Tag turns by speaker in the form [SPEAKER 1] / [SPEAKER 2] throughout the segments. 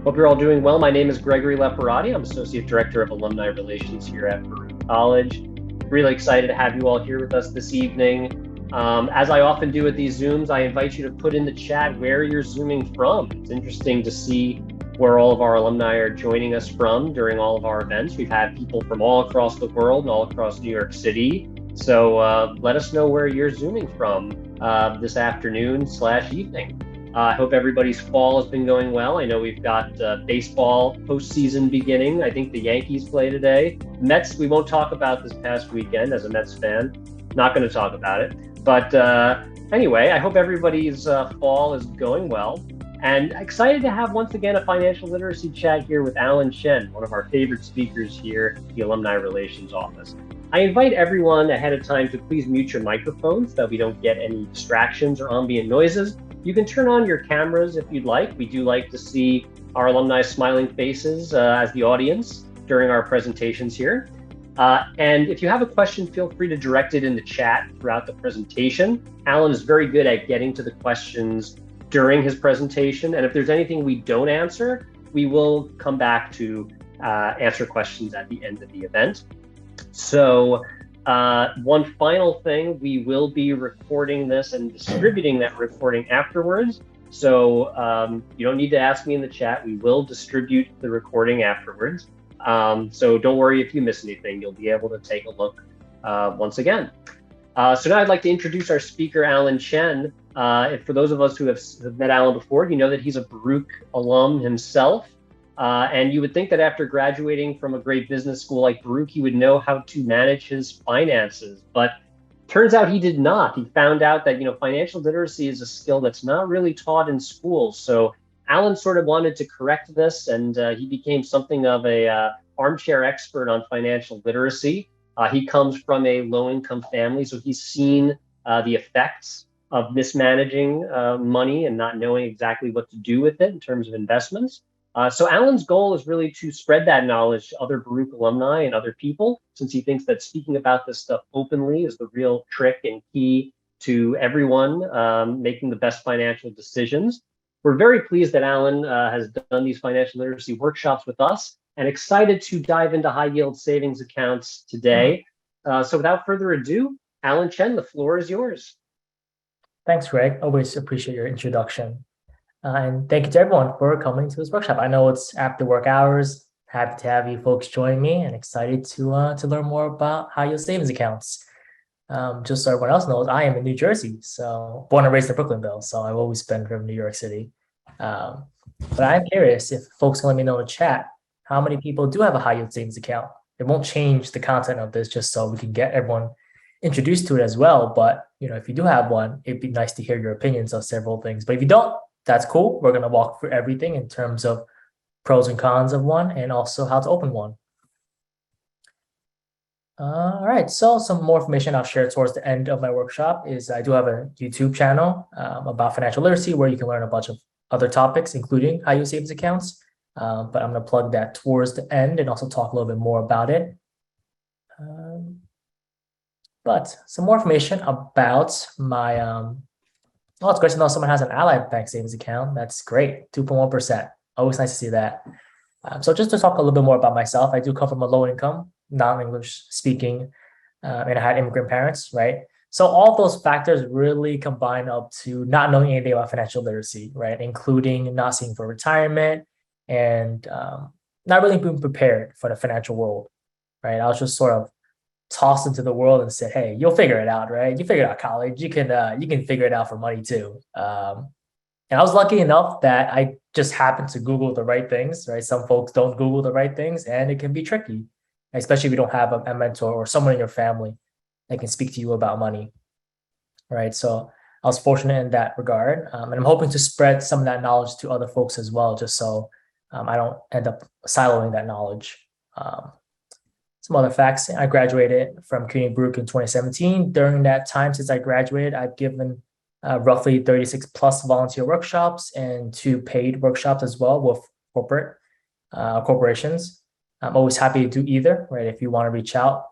[SPEAKER 1] Hope you're all doing well. My name is Gregory Leparati. I'm Associate Director of Alumni Relations here at Baruch College. Really excited to have you all here with us this evening. As I often do at these Zooms, I invite you to put in the chat where you're Zooming from. It's interesting to see where all of our alumni are joining us from during all of our events. We've had people from all across the world and all across New York City. So let us know where you're Zooming from this afternoon/evening. I hope everybody's fall has been going well. I know we've got baseball postseason beginning. I think the Yankees play today. Mets, we won't talk about this past weekend as a Mets fan. Not going to talk about it. But anyway, I hope everybody's fall is going well. And excited to have once again a financial literacy chat here with Alan Shen, one of our favorite speakers here at the Alumni Relations Office. I invite everyone ahead of time to please mute your microphones so that we don't get any distractions or ambient noises. You can turn on your cameras if you'd like. We do like to see our alumni smiling faces as the audience during our presentations here. And if you have a question, feel free to direct it in the chat throughout the presentation. Alan is very good at getting to the questions during his presentation. And if there's anything we don't answer, we will come back to answer questions at the end of the event. So one final thing, we will be recording this and distributing that recording afterwards. So you don't need to ask me in the chat. We will distribute the recording afterwards. So don't worry if you miss anything. You'll be able to take a look once again. So now I'd like to introduce our speaker, Alan Shen. For those of us who have met Alan before, you know that he's a Baruch alum himself. And you would think that after graduating from a great business school like Baruch, he would know how to manage his finances. But turns out he did not. He found out that, financial literacy is a skill that's not really taught in schools. So Alan sort of wanted to correct this, and he became something of a armchair expert on financial literacy. He comes from a low-income family, so he's seen the effects of mismanaging money and not knowing exactly what to do with it in terms of investments. So Alan's goal is really to spread that knowledge to other Baruch alumni and other people, since he thinks that speaking about this stuff openly is the real trick and key to everyone making the best financial decisions. We're very pleased that Alan has done these financial literacy workshops with us and excited to dive into high yield savings accounts today. So without further ado, Alan Shen, the floor is yours.
[SPEAKER 2] Thanks, Greg. Always appreciate your introduction. And thank you to everyone for coming to this workshop. I know it's after work hours. Happy to have you folks join me and excited to learn more about high yield savings accounts. Just so everyone else knows, I am in New Jersey, so born and raised in Brooklynville. So I've always been from New York City. But I'm curious if folks can let me know in the chat how many people do have a high yield savings account. It won't change the content of this, just so we can get everyone introduced to it as well. But if you do have one, it'd be nice to hear your opinions on several things. But if you don't, that's cool. We're going to walk through everything in terms of pros and cons of one and also how to open one. All right, so some more information I'll share towards the end of my workshop is I do have a YouTube channel about financial literacy where you can learn a bunch of other topics, including high yield savings accounts. But I'm going to plug that towards the end and also talk a little bit more about it. But some more information about my oh, it's great to know someone has an Ally Bank savings account. That's great, 2.1%. Always nice to see that. So just to talk a little bit more about myself, I do come from a low income, non-English speaking, and I had immigrant parents, right? So all those factors really combine up to not knowing anything about financial literacy, right? Including not saving for retirement and not really being prepared for the financial world, right? I was just sort of tossed into the world and said, hey, you'll figure it out, right? You figured out college. You can figure it out for money too. And I was lucky enough that I just happened to Google the right things, right? Some folks don't Google the right things and it can be tricky, especially if you don't have a mentor or someone in your family that can speak to you about money, right? So I was fortunate in that regard. And I'm hoping to spread some of that knowledge to other folks as well, just so I don't end up siloing that knowledge. Some other facts. I graduated from CUNY Baruch in 2017. During that time, since I graduated, I've given roughly 36 plus volunteer workshops and 2 paid workshops as well with corporations. I'm always happy to do either, right? If you want to reach out,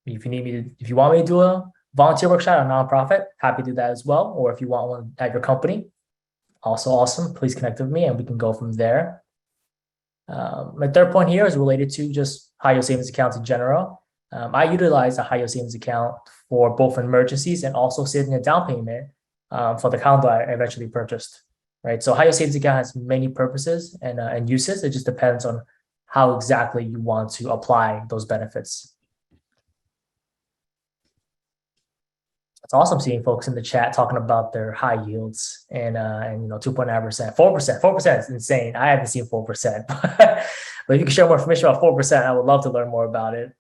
[SPEAKER 2] if you want me to do a volunteer workshop at a nonprofit, happy to do that as well. Or if you want one at your company, also awesome. Please connect with me and we can go from there. My third point here is related to just high yield savings accounts in general. I utilize a high yield savings account for both emergencies and also saving a down payment for the condo I eventually purchased. Right, so high yield savings account has many purposes and uses. It just depends on how exactly you want to apply those benefits. It's awesome seeing folks in the chat talking about their high yields and 2.9%, 4% is insane. I haven't seen 4%, but if you can share more information about 4%, I would love to learn more about it.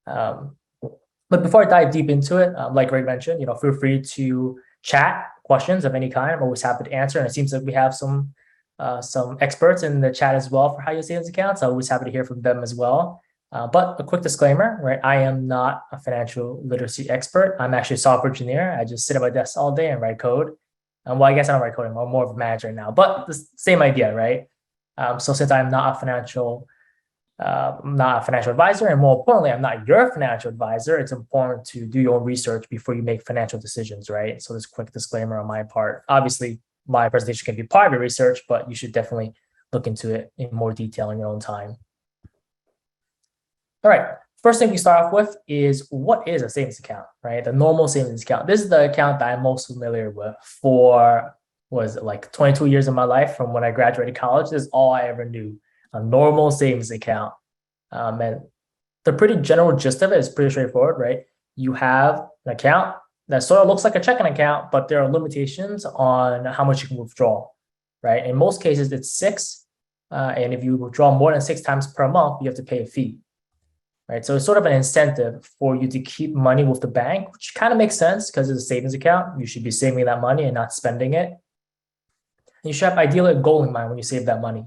[SPEAKER 2] But before I dive deep into it, like Greg mentioned, feel free to chat questions of any kind. I'm always happy to answer, and it seems like we have some experts in the chat as well for high yield savings accounts. I'm always happy to hear from them as well. But a quick disclaimer, right? I am not a financial literacy expert. I'm actually a software engineer. I just sit at my desk all day and write code. Well, I guess I don't write code anymore. I'm more of a manager now, but the same idea, right? So since I'm not a financial advisor, and more importantly, I'm not your financial advisor, it's important to do your own research before you make financial decisions, right? So this quick disclaimer on my part. Obviously, my presentation can be part of your research, but you should definitely look into it in more detail in your own time. All right, first thing we start off with is what is a savings account, right? The normal savings account. This is the account that I'm most familiar with for, like 22 years of my life from when I graduated college. This is all I ever knew, a normal savings account. And the pretty general gist of it is pretty straightforward, right? You have an account that sort of looks like a checking account, but there are limitations on how much you can withdraw, right? In most cases, it's 6. And if you withdraw more than 6 times per month, you have to pay a fee. Right, so it's sort of an incentive for you to keep money with the bank, which kind of makes sense because it's a savings account. You should be saving that money and not spending it. And you should have ideally a goal in mind when you save that money.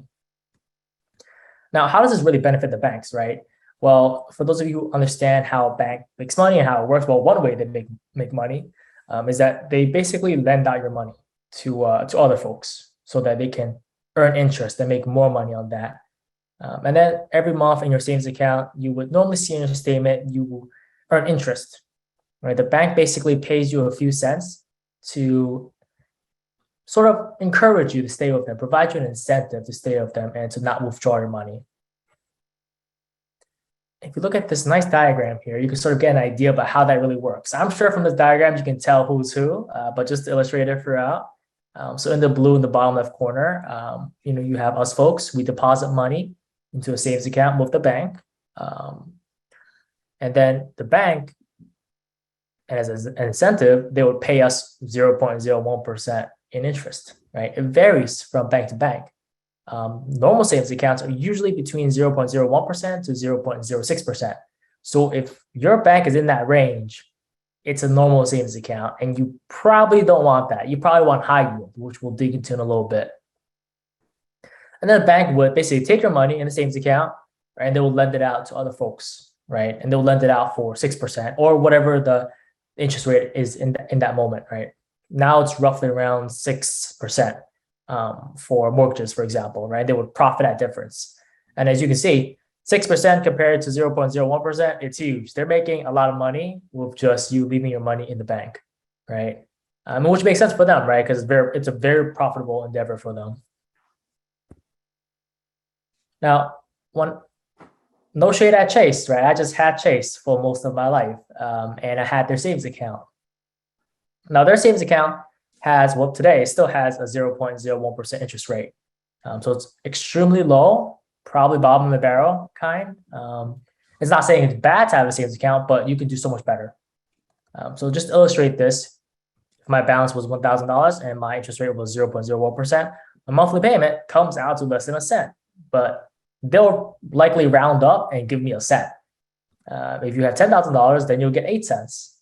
[SPEAKER 2] Now, how does this really benefit the banks, right? Well, for those of you who understand how a bank makes money and how it works, well, one way they make money is that they basically lend out your money to other folks so that they can earn interest and make more money on that. And then every month in your savings account, you would normally see in your statement, you will earn interest, right? The bank basically pays you a few cents to sort of encourage you to stay with them, provide you an incentive to stay with them and to not withdraw your money. If you look at this nice diagram here, you can sort of get an idea about how that really works. I'm sure from this diagram, you can tell who's who, but just to illustrate it throughout. So in the blue in the bottom left corner, you have us folks, we deposit money into a savings account with the bank. And then the bank, as an incentive, they would pay us 0.01% in interest, right? It varies from bank to bank. Normal savings accounts are usually between 0.01% to 0.06%. So if your bank is in that range, it's a normal savings account, and you probably don't want that. You probably want high yield, which we'll dig into in a little bit. And then the bank would basically take your money in a savings account, right, and they will lend it out to other folks, right? And they'll lend it out for 6% or whatever the interest rate is in that moment, right? Now it's roughly around 6% for mortgages, for example, right? They would profit that difference. And as you can see, 6% compared to 0.01%, it's huge. They're making a lot of money with just you leaving your money in the bank, right? Which makes sense for them, right? Because it's a very profitable endeavor for them. Now, no shade at Chase, right? I just had Chase for most of my life, and I had their savings account. Now, their savings account has, well, today it still has a 0.01% interest rate. So it's extremely low, probably bottom of the barrel kind. It's not saying it's bad to have a savings account, but you can do so much better. So just to illustrate this, if my balance was $1,000 and my interest rate was 0.01%, my monthly payment comes out to less than a cent, but they'll likely round up and give me a cent. If you have $10,000, then you'll get 8 cents.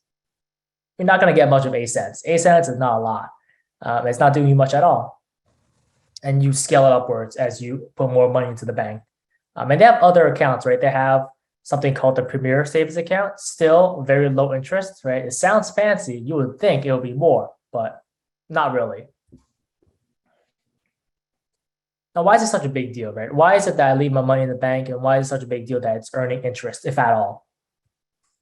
[SPEAKER 2] You're not going to get much of 8 cents. 8 cents is not a lot. It's not doing you much at all. And you scale it upwards as you put more money into the bank. And they have other accounts, right? They have something called the Premier Savings Account, still very low interest, right? It sounds fancy. You would think it'll be more, but not really. Now, why is it such a big deal, right? Why is it that I leave my money in the bank, and why is it such a big deal that it's earning interest, if at all?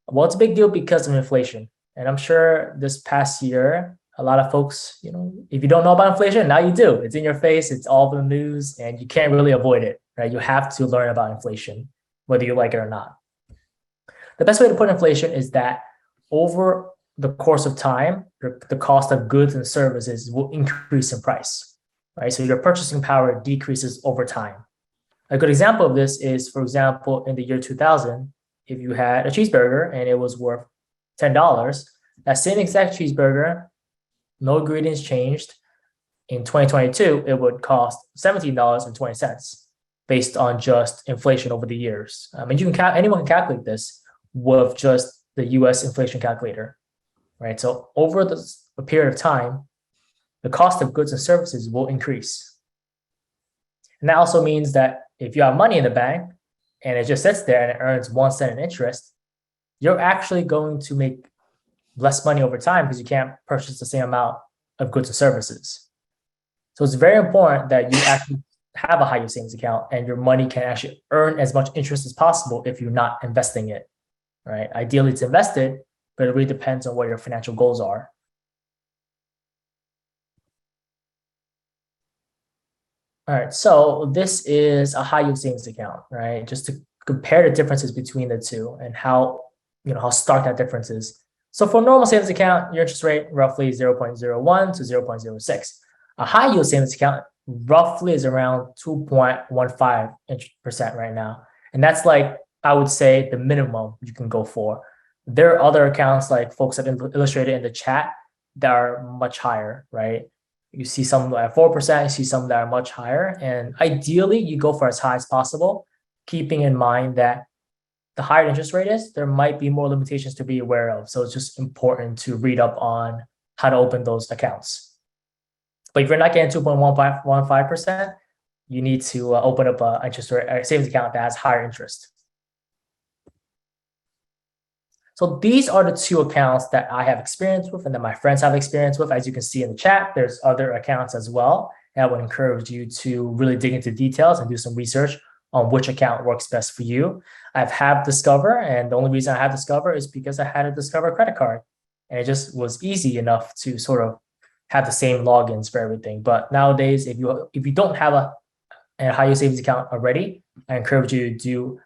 [SPEAKER 2] Well, it's a big deal because of inflation. And I'm sure this past year, a lot of folks, if you don't know about inflation, now you do. It's in your face, it's all over the news, and you can't really avoid it, right? You have to learn about inflation, whether you like it or not. The best way to put inflation is that over the course of time, the cost of goods and services will increase in price, right? So your purchasing power decreases over time. A good example of this is, for example, in the year 2000, if you had a cheeseburger and it was worth $10, that same exact cheeseburger, no ingredients changed. In 2022, it would cost $17.20 based on just inflation over the years. I mean, anyone can calculate this with just the US inflation calculator, right? So over a period of time, the cost of goods and services will increase. And that also means that if you have money in the bank and it just sits there and it earns 1 cent in interest, you're actually going to make less money over time because you can't purchase the same amount of goods and services. So it's very important that you actually have a high yield savings account and your money can actually earn as much interest as possible if you're not investing it, right? Ideally, it's invested, but it really depends on what your financial goals are. All right, so this is a high yield savings account, right? Just to compare the differences between the two and how stark that difference is. So for a normal savings account, your interest rate roughly 0.01 to 0.06. A high yield savings account roughly is around 2.15% right now. And that's like, I would say, the minimum you can go for. There are other accounts like folks have illustrated in the chat that are much higher, right? You see some at 4%, you see some that are much higher. And ideally, you go for as high as possible, keeping in mind that the higher interest rate is, there might be more limitations to be aware of. So it's just important to read up on how to open those accounts. But if you're not getting 2.15%, you need to open up an interest rate savings account that has higher interest. So these are the two accounts that I have experience with and that my friends have experience with. As you can see in the chat, there's other accounts as well. And I would encourage you to really dig into details and do some research on which account works best for you. I've had Discover, and the only reason I had Discover is because I had a Discover credit card. And it just was easy enough to sort of have the same logins for everything. But nowadays, if you don't have a high yield savings account already, I encourage you to do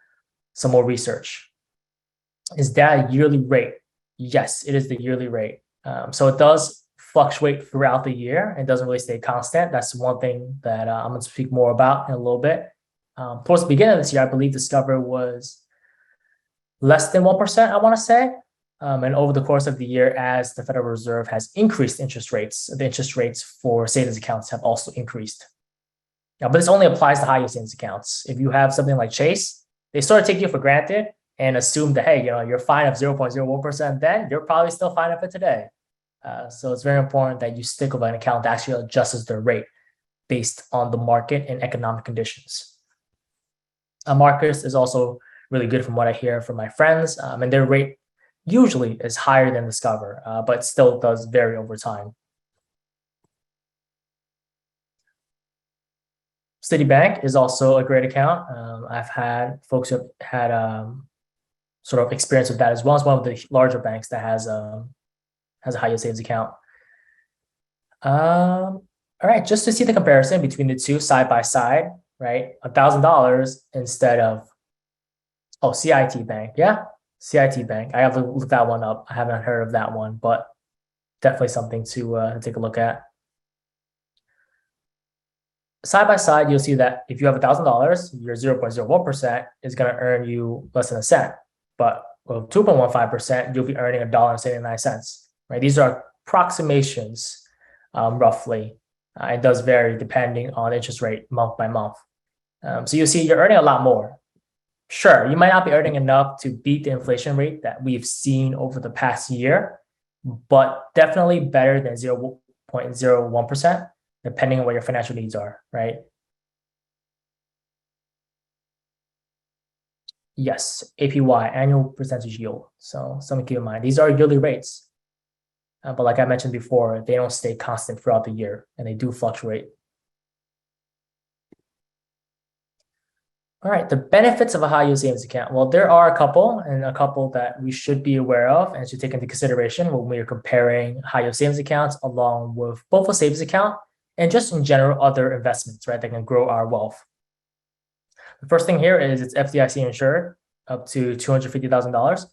[SPEAKER 2] some more research. Is that a yearly rate? Yes, it is the yearly rate. So it does fluctuate throughout the year. It doesn't really stay constant. That's one thing that I'm going to speak more about in a little bit. Towards the beginning of this year, I believe Discover was less than 1%, I want to say. And over the course of the year, as the Federal Reserve has increased interest rates, the interest rates for savings accounts have also increased. But this only applies to high yield savings accounts. If you have something like Chase, they sort of take you for granted and assume that, hey, you're fine of 0.01%, then you're probably still fine of it today. So it's very important that you stick with an account that actually adjusts their rate based on the market and economic conditions. Marcus is also really good from what I hear from my friends, and their rate usually is higher than Discover, but still does vary over time. Citibank is also a great account. I've had folks who have had sort of experience with that as well. It's one of the larger banks that has a high yield savings account. All right, just to see the comparison between the two side by side, right? $1,000 instead of, CIT Bank. Yeah, CIT Bank. I have to look that one up. I haven't heard of that one, but definitely something to take a look at. Side by side, you'll see that if you have $1,000, your 0.01% is going to earn you less than a cent. But with 2.15%, you'll be earning $1.79, right? These are approximations, roughly. It does vary depending on interest rate month by month. So you see you're earning a lot more. Sure, you might not be earning enough to beat the inflation rate that we've seen over the past year, but definitely better than 0.01%, depending on what your financial needs are, right? Yes, APY, annual percentage yield. So something to keep in mind. These are yearly rates. But like I mentioned before, they don't stay constant throughout the year, and they do fluctuate. All right, the benefits of a high yield savings account. Well, there are a couple that we should be aware of and should take into consideration when we are comparing high yield savings accounts along with both a savings account and just in general other investments, right, that can grow our wealth. The first thing here is it's FDIC insured up to $250,000.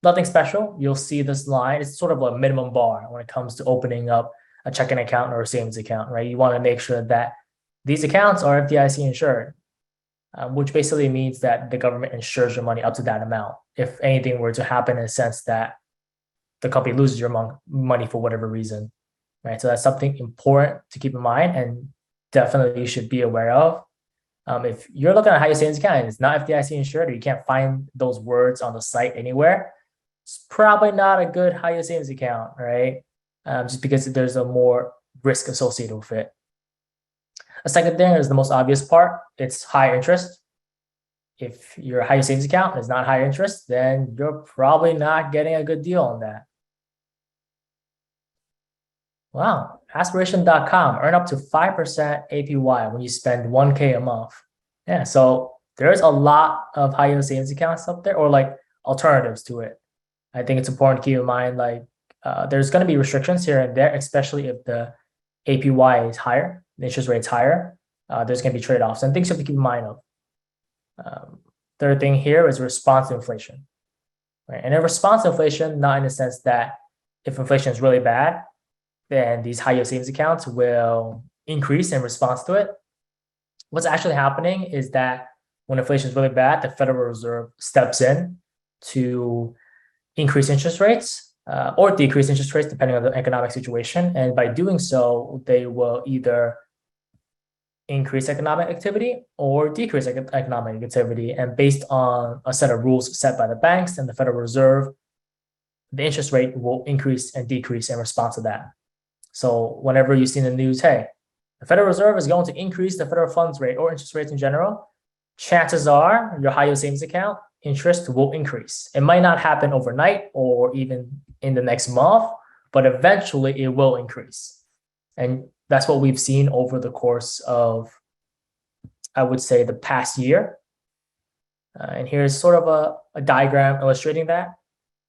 [SPEAKER 2] Nothing special. You'll see this line. It's sort of a minimum bar when it comes to opening up a checking account or a savings account, right? You want to make sure that these accounts are FDIC insured, which basically means that the government insures your money up to that amount. If anything were to happen in a sense that the company loses your money for whatever reason, right? So that's something important to keep in mind and definitely you should be aware of. If you're looking at how your savings account and it's not FDIC insured, or you can't find those words on the site anywhere, it's probably not a good high yield savings account, right? Just because there's a more risk associated with it. A second thing is the most obvious part. It's high interest. If your high yield savings account is not high interest, then you're probably not getting a good deal on that. Wow, aspiration.com, earn up to 5% APY when you spend 1K a month. Yeah, so there's a lot of high yield savings accounts up there, or like alternatives to it. I think it's important to keep in mind, like there's going to be restrictions here and there, especially if the APY is higher, the interest rate's higher. There's going to be trade-offs and things you have to keep in mind of. Third thing here is response to inflation, right? And in response to inflation, not in the sense that if inflation is really bad, then these high yield savings accounts will increase in response to it. What's actually happening is that when inflation is really bad, the Federal Reserve steps in to increase interest rates or decrease interest rates depending on the economic situation. And by doing so, they will either increase economic activity or decrease economic activity. And based on a set of rules set by the banks and the Federal Reserve, the interest rate will increase and decrease in response to that. So whenever you see in the news, hey, the Federal Reserve is going to increase the federal funds rate or interest rates in general, chances are your high yield savings account interest will increase. It might not happen overnight or even in the next month, but eventually it will increase. And that's what we've seen over the course of, I would say, the past year. And here's sort of a diagram illustrating that.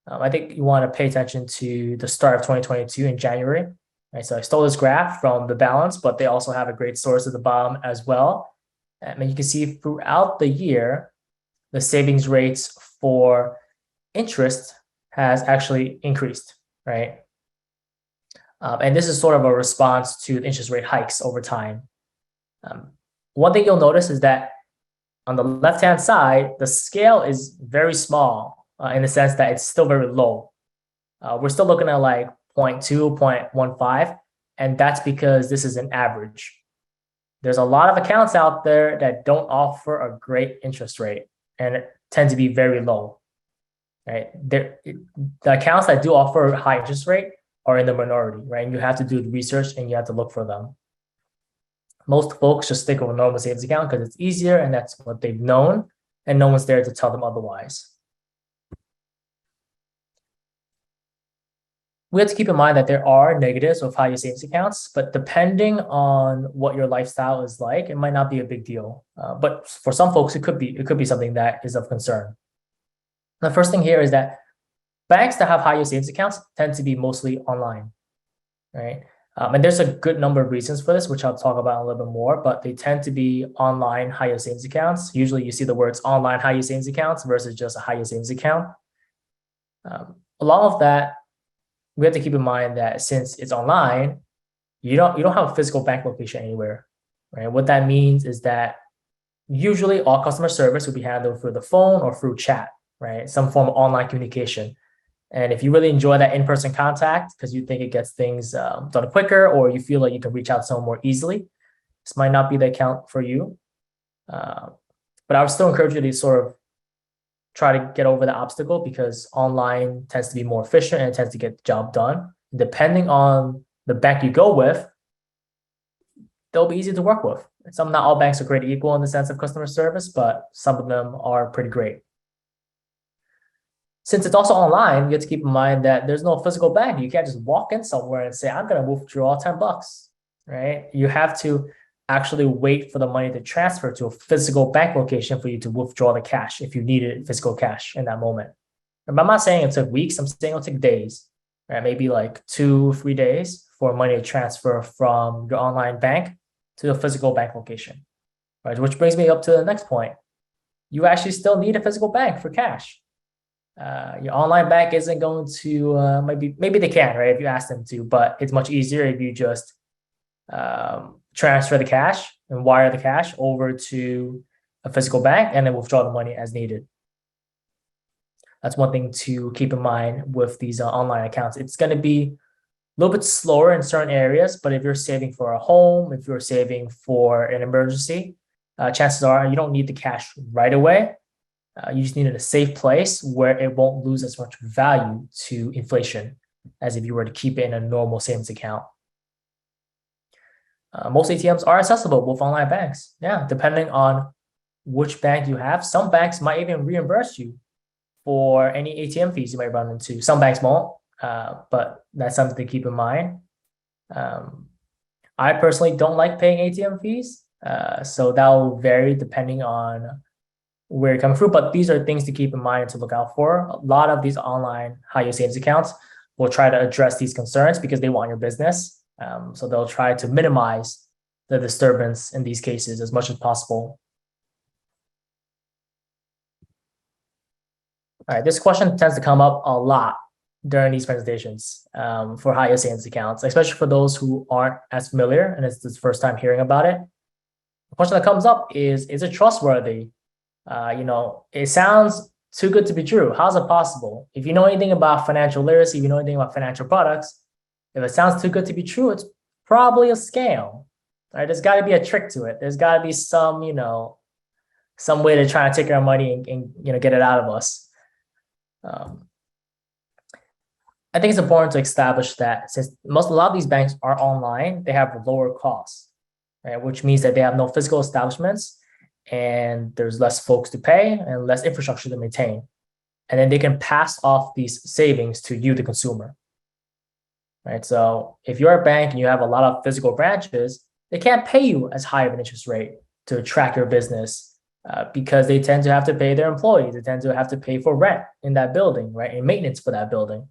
[SPEAKER 2] I think you want to pay attention to the start of 2022 in January. Right, so I stole this graph from the balance, but they also have a great source at the bottom as well. And you can see throughout the year, the savings rates for interest has actually increased, right? And this is sort of a response to the interest rate hikes over time. One thing you'll notice is that on the left-hand side, the scale is very small in the sense that it's still very low. We're still looking at like 0.2, 0.15, and that's because this is an average. There's a lot of accounts out there that don't offer a great interest rate and tend to be very low, right? The accounts that do offer a high interest rate are in the minority, right? And you have to do the research and you have to look for them. Most folks just stick with a normal savings account because it's easier and that's what they've known, and no one's there to tell them otherwise. We have to keep in mind that there are negatives with high yield savings accounts, but depending on what your lifestyle is like, it might not be a big deal. But for some folks, it could be something that is of concern. The first thing here is that banks that have high yield savings accounts tend to be mostly online, right? And there's a good number of reasons for this, which I'll talk about a little bit more, but they tend to be online high yield savings accounts. Usually you see the words online high yield savings accounts versus just a high yield savings account. Along with that, we have to keep in mind that since it's online, you don't have a physical bank location anywhere, right? What that means is that usually all customer service will be handled through the phone or through chat, right? Some form of online communication. And if you really enjoy that in-person contact because you think it gets things done quicker, or you feel like you can reach out to someone more easily, this might not be the account for you. But I would still encourage you to sort of try to get over the obstacle because online tends to be more efficient and it tends to get the job done. Depending on the bank you go with, they'll be easy to work with. Not all banks are created equal in the sense of customer service, but some of them are pretty great. Since it's also online, you have to keep in mind that there's no physical bank. You can't just walk in somewhere and say, I'm going to withdraw $10, right? You have to actually wait for the money to transfer to a physical bank location for you to withdraw the cash if you needed physical cash in that moment. And I'm not saying it took weeks, I'm saying it'll take days, right? Maybe like 2-3 days for money to transfer from your online bank to a physical bank location, right? Which brings me up to the next point. you actually still need a physical bank for cash. Your online bank isn't going to maybe they can, right, if you ask them to, but it's much easier if you just transfer the cash and wire the cash over to a physical bank and then withdraw the money as needed. That's one thing to keep in mind with these online accounts. It's going to be a little bit slower in certain areas, but if you're saving for a home, if you're saving for an emergency, chances are you don't need the cash right away. You just need it in a safe place where it won't lose as much value to inflation as if you were to keep it in a normal savings account. Most ATMs are accessible with online banks. Yeah, depending on which bank you have. Some banks might even reimburse you for any ATM fees you might run into. Some banks won't, but that's something to keep in mind. I personally don't like paying ATM fees, so that will vary depending on where you're coming from, but these are things to keep in mind and to look out for. A lot of these online high yield savings accounts will try to address these concerns because they want your business. So they'll try to minimize the disturbance in these cases as much as possible. All right, this question tends to come up a lot during these presentations for high yield savings accounts, especially for those who aren't as familiar and it's the first time hearing about it. The question that comes up is it trustworthy? It sounds too good to be true. How's it possible? If you know anything about financial literacy, if you know anything about financial products, if it sounds too good to be true, it's probably a scam. Right? There's got to be a trick to it. There's got to be some way to try to take our money and get it out of us. I think it's important to establish that since a lot of these banks are online, they have lower costs, right? Which means that they have no physical establishments and there's less folks to pay and less infrastructure to maintain. And then they can pass off these savings to you, the consumer, right? So if you're a bank and you have a lot of physical branches, they can't pay you as high of an interest rate to track your business because they tend to have to pay their employees. They tend to have to pay for rent in that building, right? And maintenance for that building.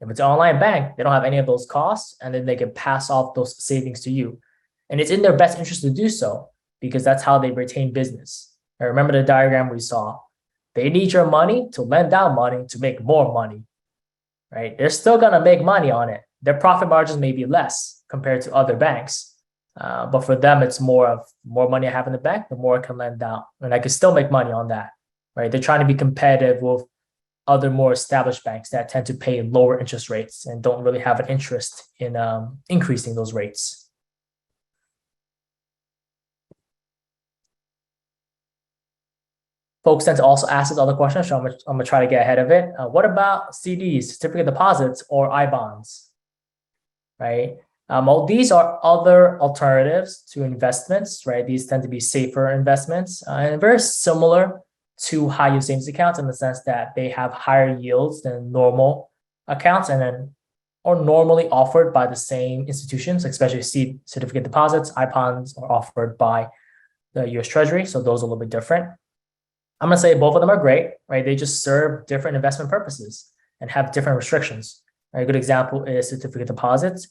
[SPEAKER 2] If it's an online bank, they don't have any of those costs, and then they can pass off those savings to you. And it's in their best interest to do so because that's how they retain business. I remember the diagram we saw. They need your money to lend out money to make more money, right? They're still going to make money on it. Their profit margins may be less compared to other banks. But for them, it's more money I have in the bank, the more I can lend out. And I can still make money on that, right? They're trying to be competitive with other more established banks that tend to pay lower interest rates and don't really have an interest in increasing those rates. Folks tend to also ask us other questions, so I'm going to try to get ahead of it. What about CDs, certificate deposits, or I-bonds, right? Well, these are other alternatives to investments, right? These tend to be safer investments and very similar to high yield savings accounts in the sense that they have higher yields than normal accounts or normally offered by the same institutions, especially certificate deposits. I-bonds are offered by the US Treasury, so those are a little bit different. I'm going to say both of them are great, right? They just serve different investment purposes and have different restrictions. Right? A good example is certificate deposits.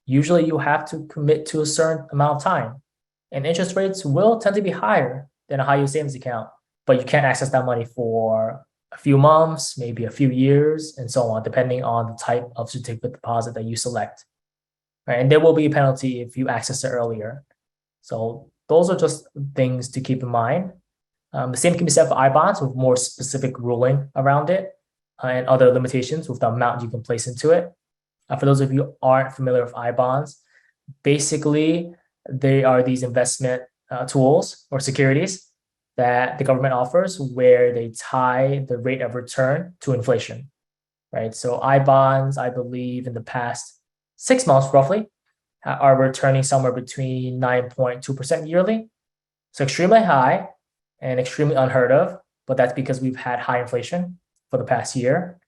[SPEAKER 2] Usually you have to commit to a certain amount of time, and interest rates will tend to be higher than a high yield savings account, but you can't access that money for a few months, maybe a few years, and so on, depending on the type of certificate deposit that you select. Right? And there will be a penalty if you access it earlier. So those are just things to keep in mind. The same can be said for I-bonds with more specific ruling around it and other limitations with the amount you can place into it. For those of you who aren't familiar with I-bonds, basically they are these investment tools or securities that the government offers where they tie the rate of return to inflation, right? So I-bonds, I believe in the past 6 months roughly, are returning somewhere between 9.2% yearly. So extremely high and extremely unheard of, but that's because we've had high inflation for the past year.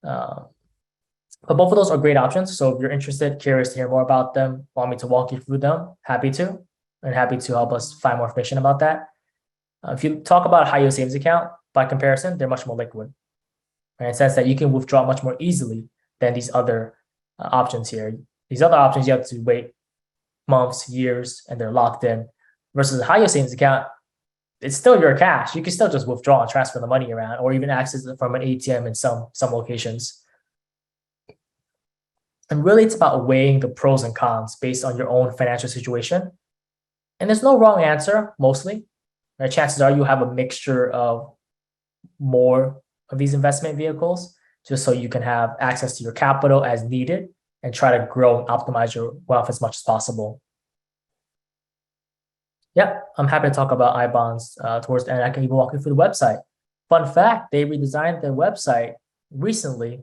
[SPEAKER 2] But both of those are great options. So if you're interested, curious to hear more about them, want me to walk you through them, happy to, and happy to help us find more information about that. If you talk about a high yield savings account, by comparison, they're much more liquid, right? In the sense that you can withdraw much more easily than these other options here. These other options, you have to wait months, years, and they're locked in. Versus a high yield savings account, it's still your cash. You can still just withdraw and transfer the money around, or even access it from an ATM in some locations. And really, it's about weighing the pros and cons based on your own financial situation. And there's no wrong answer, mostly. Right? Chances are you have a mixture of more of these investment vehicles, just so you can have access to your capital as needed and try to grow and optimize your wealth as much as possible. Yeah, I'm happy to talk about iBonds towards the end. I can even walk you through the website. Fun fact, they redesigned their website recently.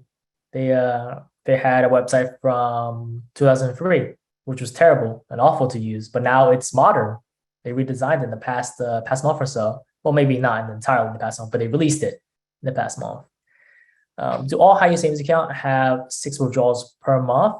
[SPEAKER 2] They had a website from 2003, which was terrible and awful to use, but now it's modern. They redesigned it in the past month or so. Well, maybe not entirely in the past month, but they released it in the past month. Do all high yield savings account have 6 withdrawals per month?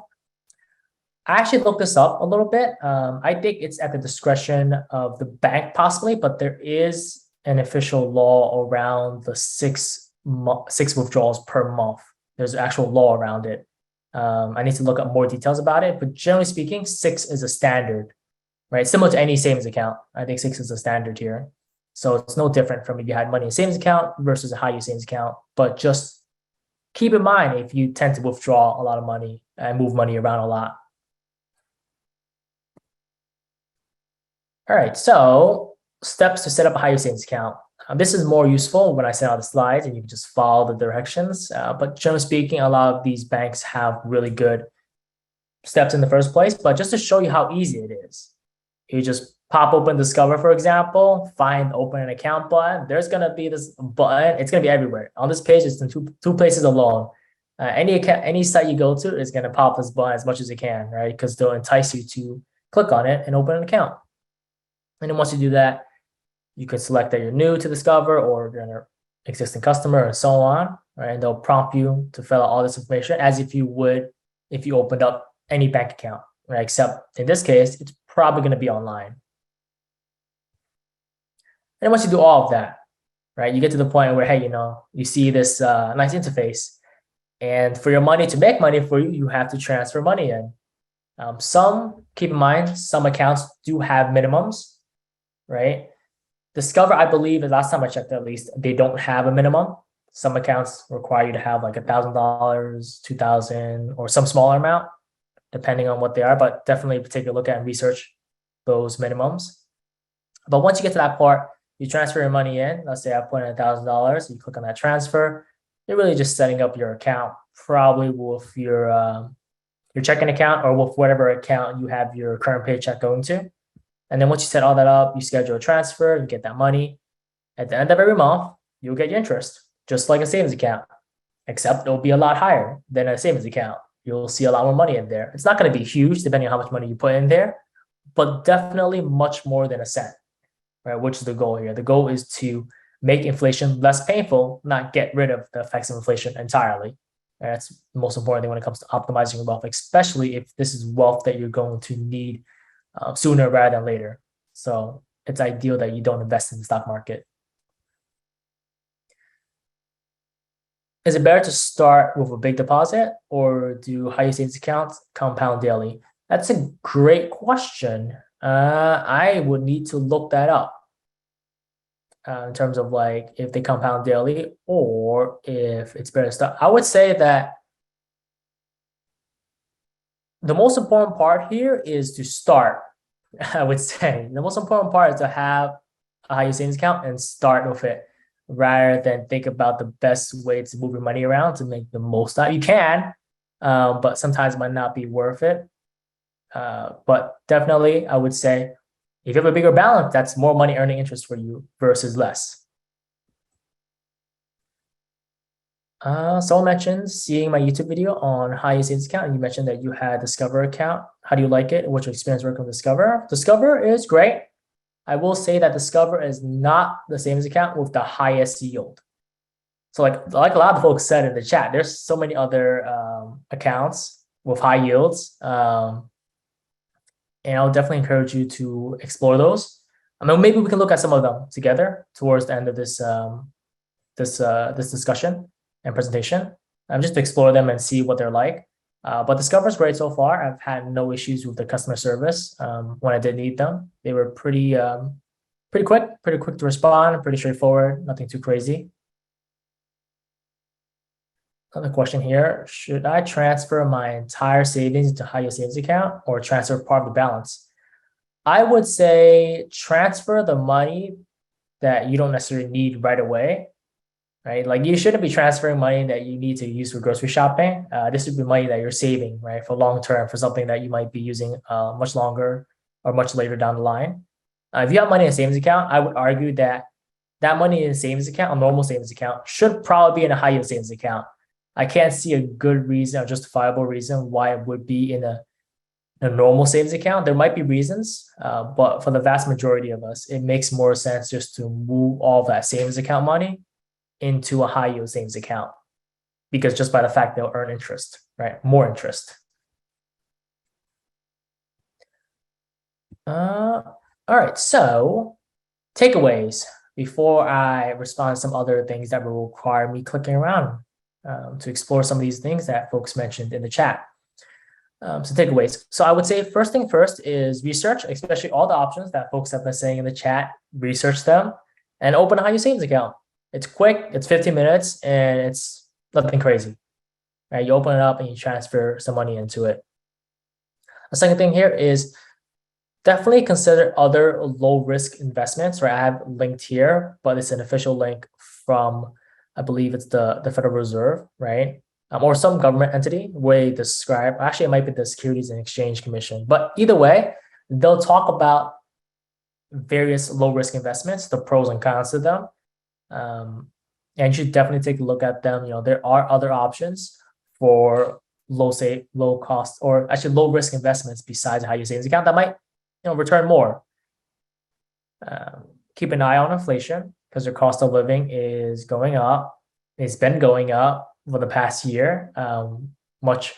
[SPEAKER 2] I actually looked this up a little bit. I think it's at the discretion of the bank possibly, but there is an official law around the six withdrawals per month. There's actual law around it. I need to look up more details about it, but generally speaking, 6 is a standard, right? Similar to any savings account. I think 6 is a standard here. So it's no different from if you had money in a savings account versus a high yield savings account. But just keep in mind if you tend to withdraw a lot of money and move money around a lot. All right, so steps to set up a high yield savings account. This is more useful when I send out the slides and you can just follow the directions. But generally speaking, a lot of these banks have really good steps in the first place. But just to show you how easy it is, you just pop open Discover, for example, find open an account button. There's going to be this button. It's going to be everywhere. On this page, it's in two places alone. Any site you go to is going to pop this button as much as it can, right? Because they'll entice you to click on it and open an account. And then once you do that, you can select that you're new to Discover or you're an existing customer and so on, right? And they'll prompt you to fill out all this information as if you would if you opened up any bank account, right? Except in this case, it's probably going to be online. And once you do all of that, right, you get to the point where, hey, you see this nice interface. And for your money to make money for you, you have to transfer money in. Keep in mind, some accounts do have minimums, right? Discover, I believe, the last time I checked at least, they don't have a minimum. Some accounts require you to have like $1,000, $2,000, or some smaller amount, depending on what they are. But definitely take a look at and research those minimums. But once you get to that part, you transfer your money in. Let's say I put in $1,000. You click on that transfer. You're really just setting up your account, probably with your checking account or with whatever account you have your current paycheck going to. And then once you set all that up, you schedule a transfer, you get that money. At the end of every month, you'll get your interest, just like a savings account, except it'll be a lot higher than a savings account. You'll see a lot more money in there. It's not going to be huge depending on how much money you put in there, but definitely much more than a cent, right? Which is the goal here. The goal is to make inflation less painful, not get rid of the effects of inflation entirely. And that's the most important thing when it comes to optimizing your wealth, especially if this is wealth that you're going to need sooner rather than later. So it's ideal that you don't invest in the stock market. Is it better to start with a big deposit or do high yield savings accounts compound daily? That's a great question. I would need to look that up in terms of like if they compound daily or if it's better to start. I would say that the most important part here is to start. I would say the most important part is to have a high yield savings account and start with it rather than think about the best way to move your money around to make the most out. You can, but sometimes it might not be worth it. But definitely, I would say if you have a bigger balance, that's more money earning interest for you versus less. Someone mentioned seeing my YouTube video on high yield savings account, and you mentioned that you had Discover account. How do you like it? What's your experience working with Discover? Discover is great. I will say that Discover is not the savings account with the highest yield. So like a lot of folks said in the chat, there's so many other accounts with high yields. And I'll definitely encourage you to explore those. I mean, maybe we can look at some of them together towards the end of this this discussion and presentation. Just to explore them and see what they're like. But Discover is great so far. I've had no issues with the customer service when I did need them. They were pretty Pretty quick to respond, pretty straightforward, nothing too crazy. Another question here, should I transfer my entire savings into high yield savings account or transfer part of the balance? I would say transfer the money that you don't necessarily need right away, right? Like you shouldn't be transferring money that you need to use for grocery shopping. This would be money that you're saving, right? For long term, for something that you might be using much longer or much later down the line. If you have money in a savings account, I would argue that that money in a savings account, a normal savings account, should probably be in a high yield savings account. I can't see a good reason or justifiable reason why it would be in a normal savings account. There might be reasons, but for the vast majority of us, it makes more sense just to move all that savings account money into a high yield savings account, because just by the fact they'll earn interest, right? More interest. All right, so takeaways before I respond to some other things that will require me clicking around to explore some of these things that folks mentioned in the chat. So takeaways. So I would say first thing first is research, especially all the options that folks have been saying in the chat. Research them and open a high yield savings account. It's quick, it's 15 minutes, and it's nothing crazy. Right? You open it up and you transfer some money into it. The second thing here is definitely consider other low risk investments, right? I have linked here, but it's an official link from, I believe it's the Federal Reserve, right? Or some government entity where they describe, actually it might be the Securities and Exchange Commission, but either way, they'll talk about various low risk investments, the pros and cons of them. And you should definitely take a look at them. You know, there are other options for low cost, or actually low risk investments besides a high yield savings account that might, you know, return more. Keep an eye on inflation because their cost of living is going up. It's been going up for the past year, much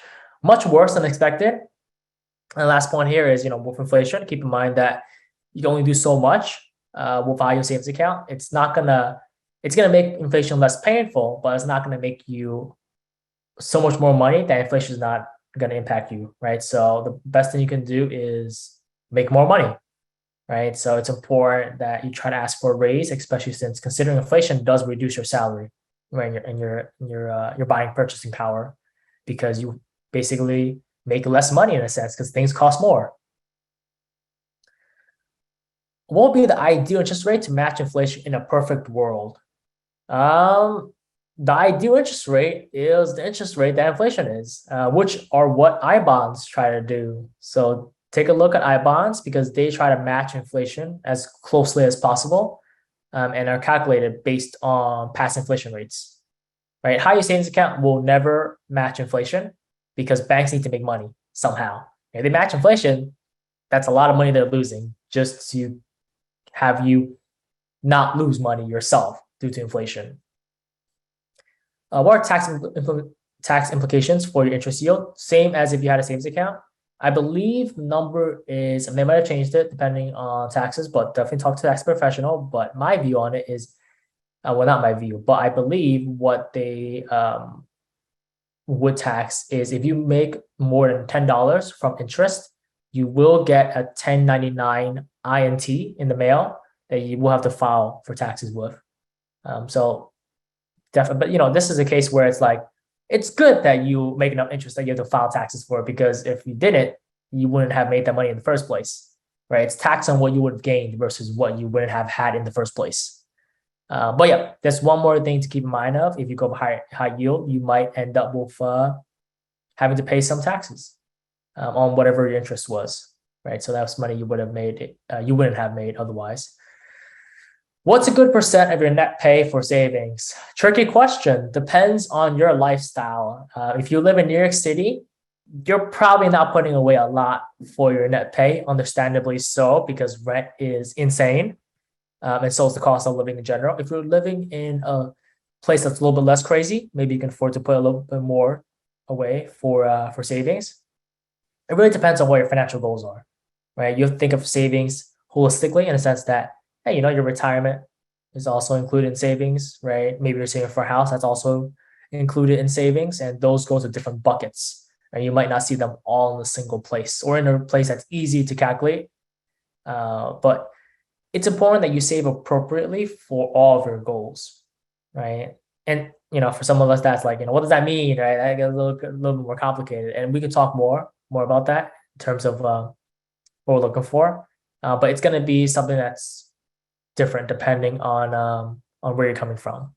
[SPEAKER 2] worse than expected. And the last point here is, you know, with inflation, keep in mind that you can only do so much with a high yield savings account. It's gonna make inflation less painful, but it's not gonna make you so much more money that inflation is not gonna impact you, right? So the best thing you can do is make more money, right? So it's important that you try to ask for a raise, especially since considering inflation does reduce your salary, right? And your buying purchasing power, because you basically make less money in a sense because things cost more. What would be the ideal interest rate to match inflation in a perfect world? The ideal interest rate is the interest rate that inflation is, which are what I bonds try to do. So take a look at I bonds because they try to match inflation as closely as possible, and are calculated based on past inflation rates. Right? High yield savings account will never match inflation because banks need to make money somehow. If they match inflation, that's a lot of money they're losing just to have you not lose money yourself due to inflation. What are tax implications for your interest yield? Same as if you had a savings account. I believe the number is, and they might have changed it depending on taxes, but definitely talk to the tax professional. But my view on it is, well, not my view, but I believe what they would tax is if you make more than $10 from interest, you will get a 1099 INT in the mail that you will have to file for taxes with. So definitely, but you know, this is a case where it's like, it's good that you make enough interest that you have to file taxes for it, because if you didn't, you wouldn't have made that money in the first place, right? It's tax on what you would have gained versus what you wouldn't have had in the first place. But yeah, there's one more thing to keep in mind of. If you go high yield, you might end up with having to pay some taxes on whatever your interest was, right? So that's money you would have made, you wouldn't have made otherwise. What's a good percent of your net pay for savings? Tricky question. Depends on your lifestyle. If you live in New York City, you're probably not putting away a lot for your net pay, understandably so, because rent is insane. And so is the cost of living in general. If you're living in a place that's a little bit less crazy, maybe you can afford to put a little bit more away for savings. It really depends on what your financial goals are, right? You have to think of savings holistically in a sense that, hey, you know, your retirement is also included in savings, right? Maybe you're saving for a house, that's also included in savings, and those go to different buckets. And you might not see them all in a single place or in a place that's easy to calculate. But it's important that you save appropriately for all of your goals, right? And for some of us, that's like, what does that mean, right? That gets a little bit more complicated, and we could talk more about that in terms of what we're looking for. But it's going to be something that's different depending on where you're coming from.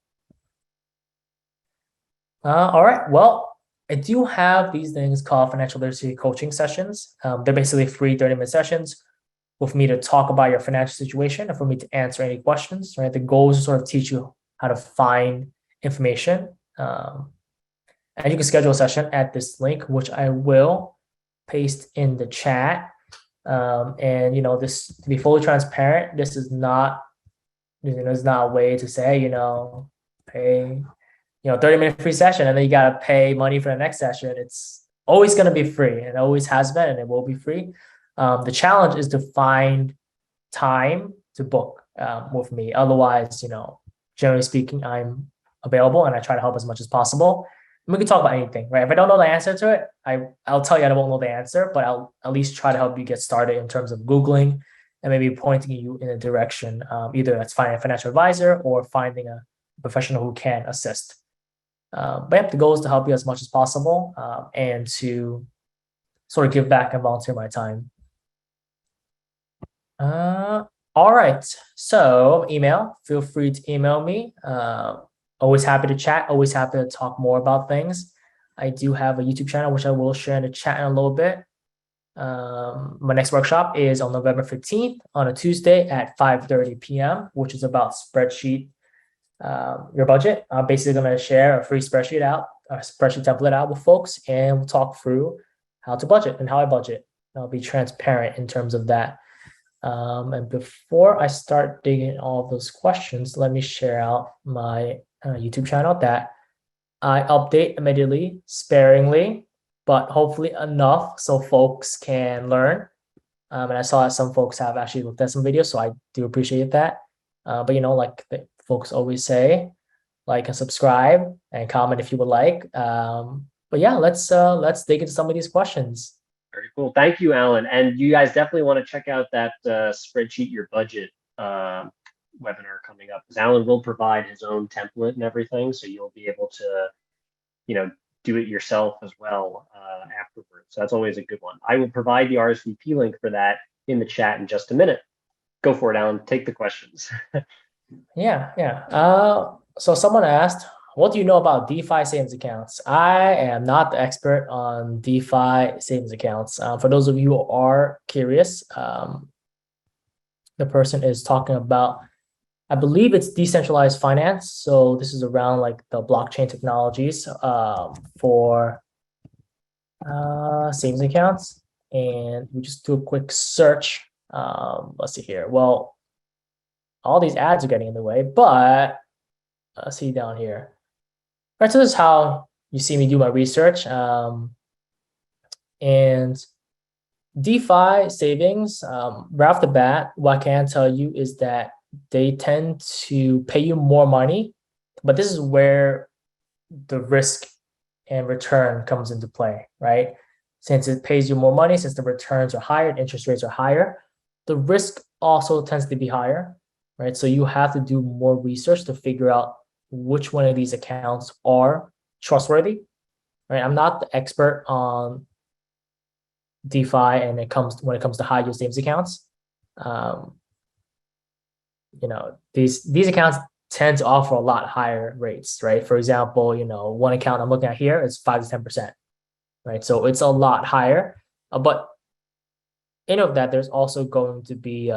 [SPEAKER 2] All right. Well, I do have these things called financial literacy coaching sessions. They're basically free 30-minute sessions with me to talk about your financial situation and for me to answer any questions, right? The goal is to sort of teach you how to find information. And you can schedule a session at this link, which I will paste in the chat. And this, to be fully transparent, this is not, it's not a way to say, pay 30-minute free session and then you got to pay money for the next session. It's always going to be free, and it always has been, and it will be free. The challenge is to find time to book with me. Otherwise, generally speaking, I'm available and I try to help as much as possible. And we can talk about anything, right? If I don't know the answer to it, I'll tell you I won't know the answer, but I'll at least try to help you get started in terms of Googling and maybe pointing you in a direction. Either that's finding a financial advisor or finding a professional who can assist. But yeah, the goal is to help you as much as possible and to sort of give back and volunteer my time. All right. So email, feel free to email me. Always happy to chat, always happy to talk more about things. I do have a YouTube channel, which I will share in the chat in a little bit. My next workshop is on November 15th on a Tuesday at 5:30 p.m., which is about spreadsheet your budget. I'm basically going to share a free spreadsheet template out with folks, and we'll talk through how to budget and how I budget. I'll be transparent in terms of that. And before I start digging all of those questions, let me share out my YouTube channel that I update immediately, sparingly, but hopefully enough so folks can learn. And I saw that some folks have actually looked at some videos, so I do appreciate that. But like the folks always say, like and subscribe and comment if you would like. But yeah, let's dig into some of these questions.
[SPEAKER 1] Very cool. Thank you, Alan. And you guys definitely want to check out that spreadsheet your budget webinar coming up, because Alan will provide his own template and everything, so you'll be able to, do it yourself as well afterwards. So that's always a good one. I will provide the RSVP link for that in the chat in just a minute. Go for it, Alan. Take the questions.
[SPEAKER 2] Yeah. So someone asked, what do you know about DeFi savings accounts? I am not the expert on DeFi savings accounts. For those of you who are curious, the person is talking about, I believe it's decentralized finance. So this is around like the blockchain technologies for savings accounts. And we just do a quick search. Let's see here. Well, all these ads are getting in the way, but let's see down here. Right, so this is how you see me do my research. And DeFi savings, right off the bat, what I can tell you is that they tend to pay you more money, but this is where the risk and return comes into play, right? Since it pays you more money, since the returns are higher, interest rates are higher, the risk also tends to be higher, right? So you have to do more research to figure out which one of these accounts are trustworthy, right? I'm not the expert on DeFi and when it comes to high yield savings accounts. These accounts tend to offer a lot higher rates, right? For example, one account I'm looking at here is 5 to 10%, right? So it's a lot higher, but in of that, there's also going to be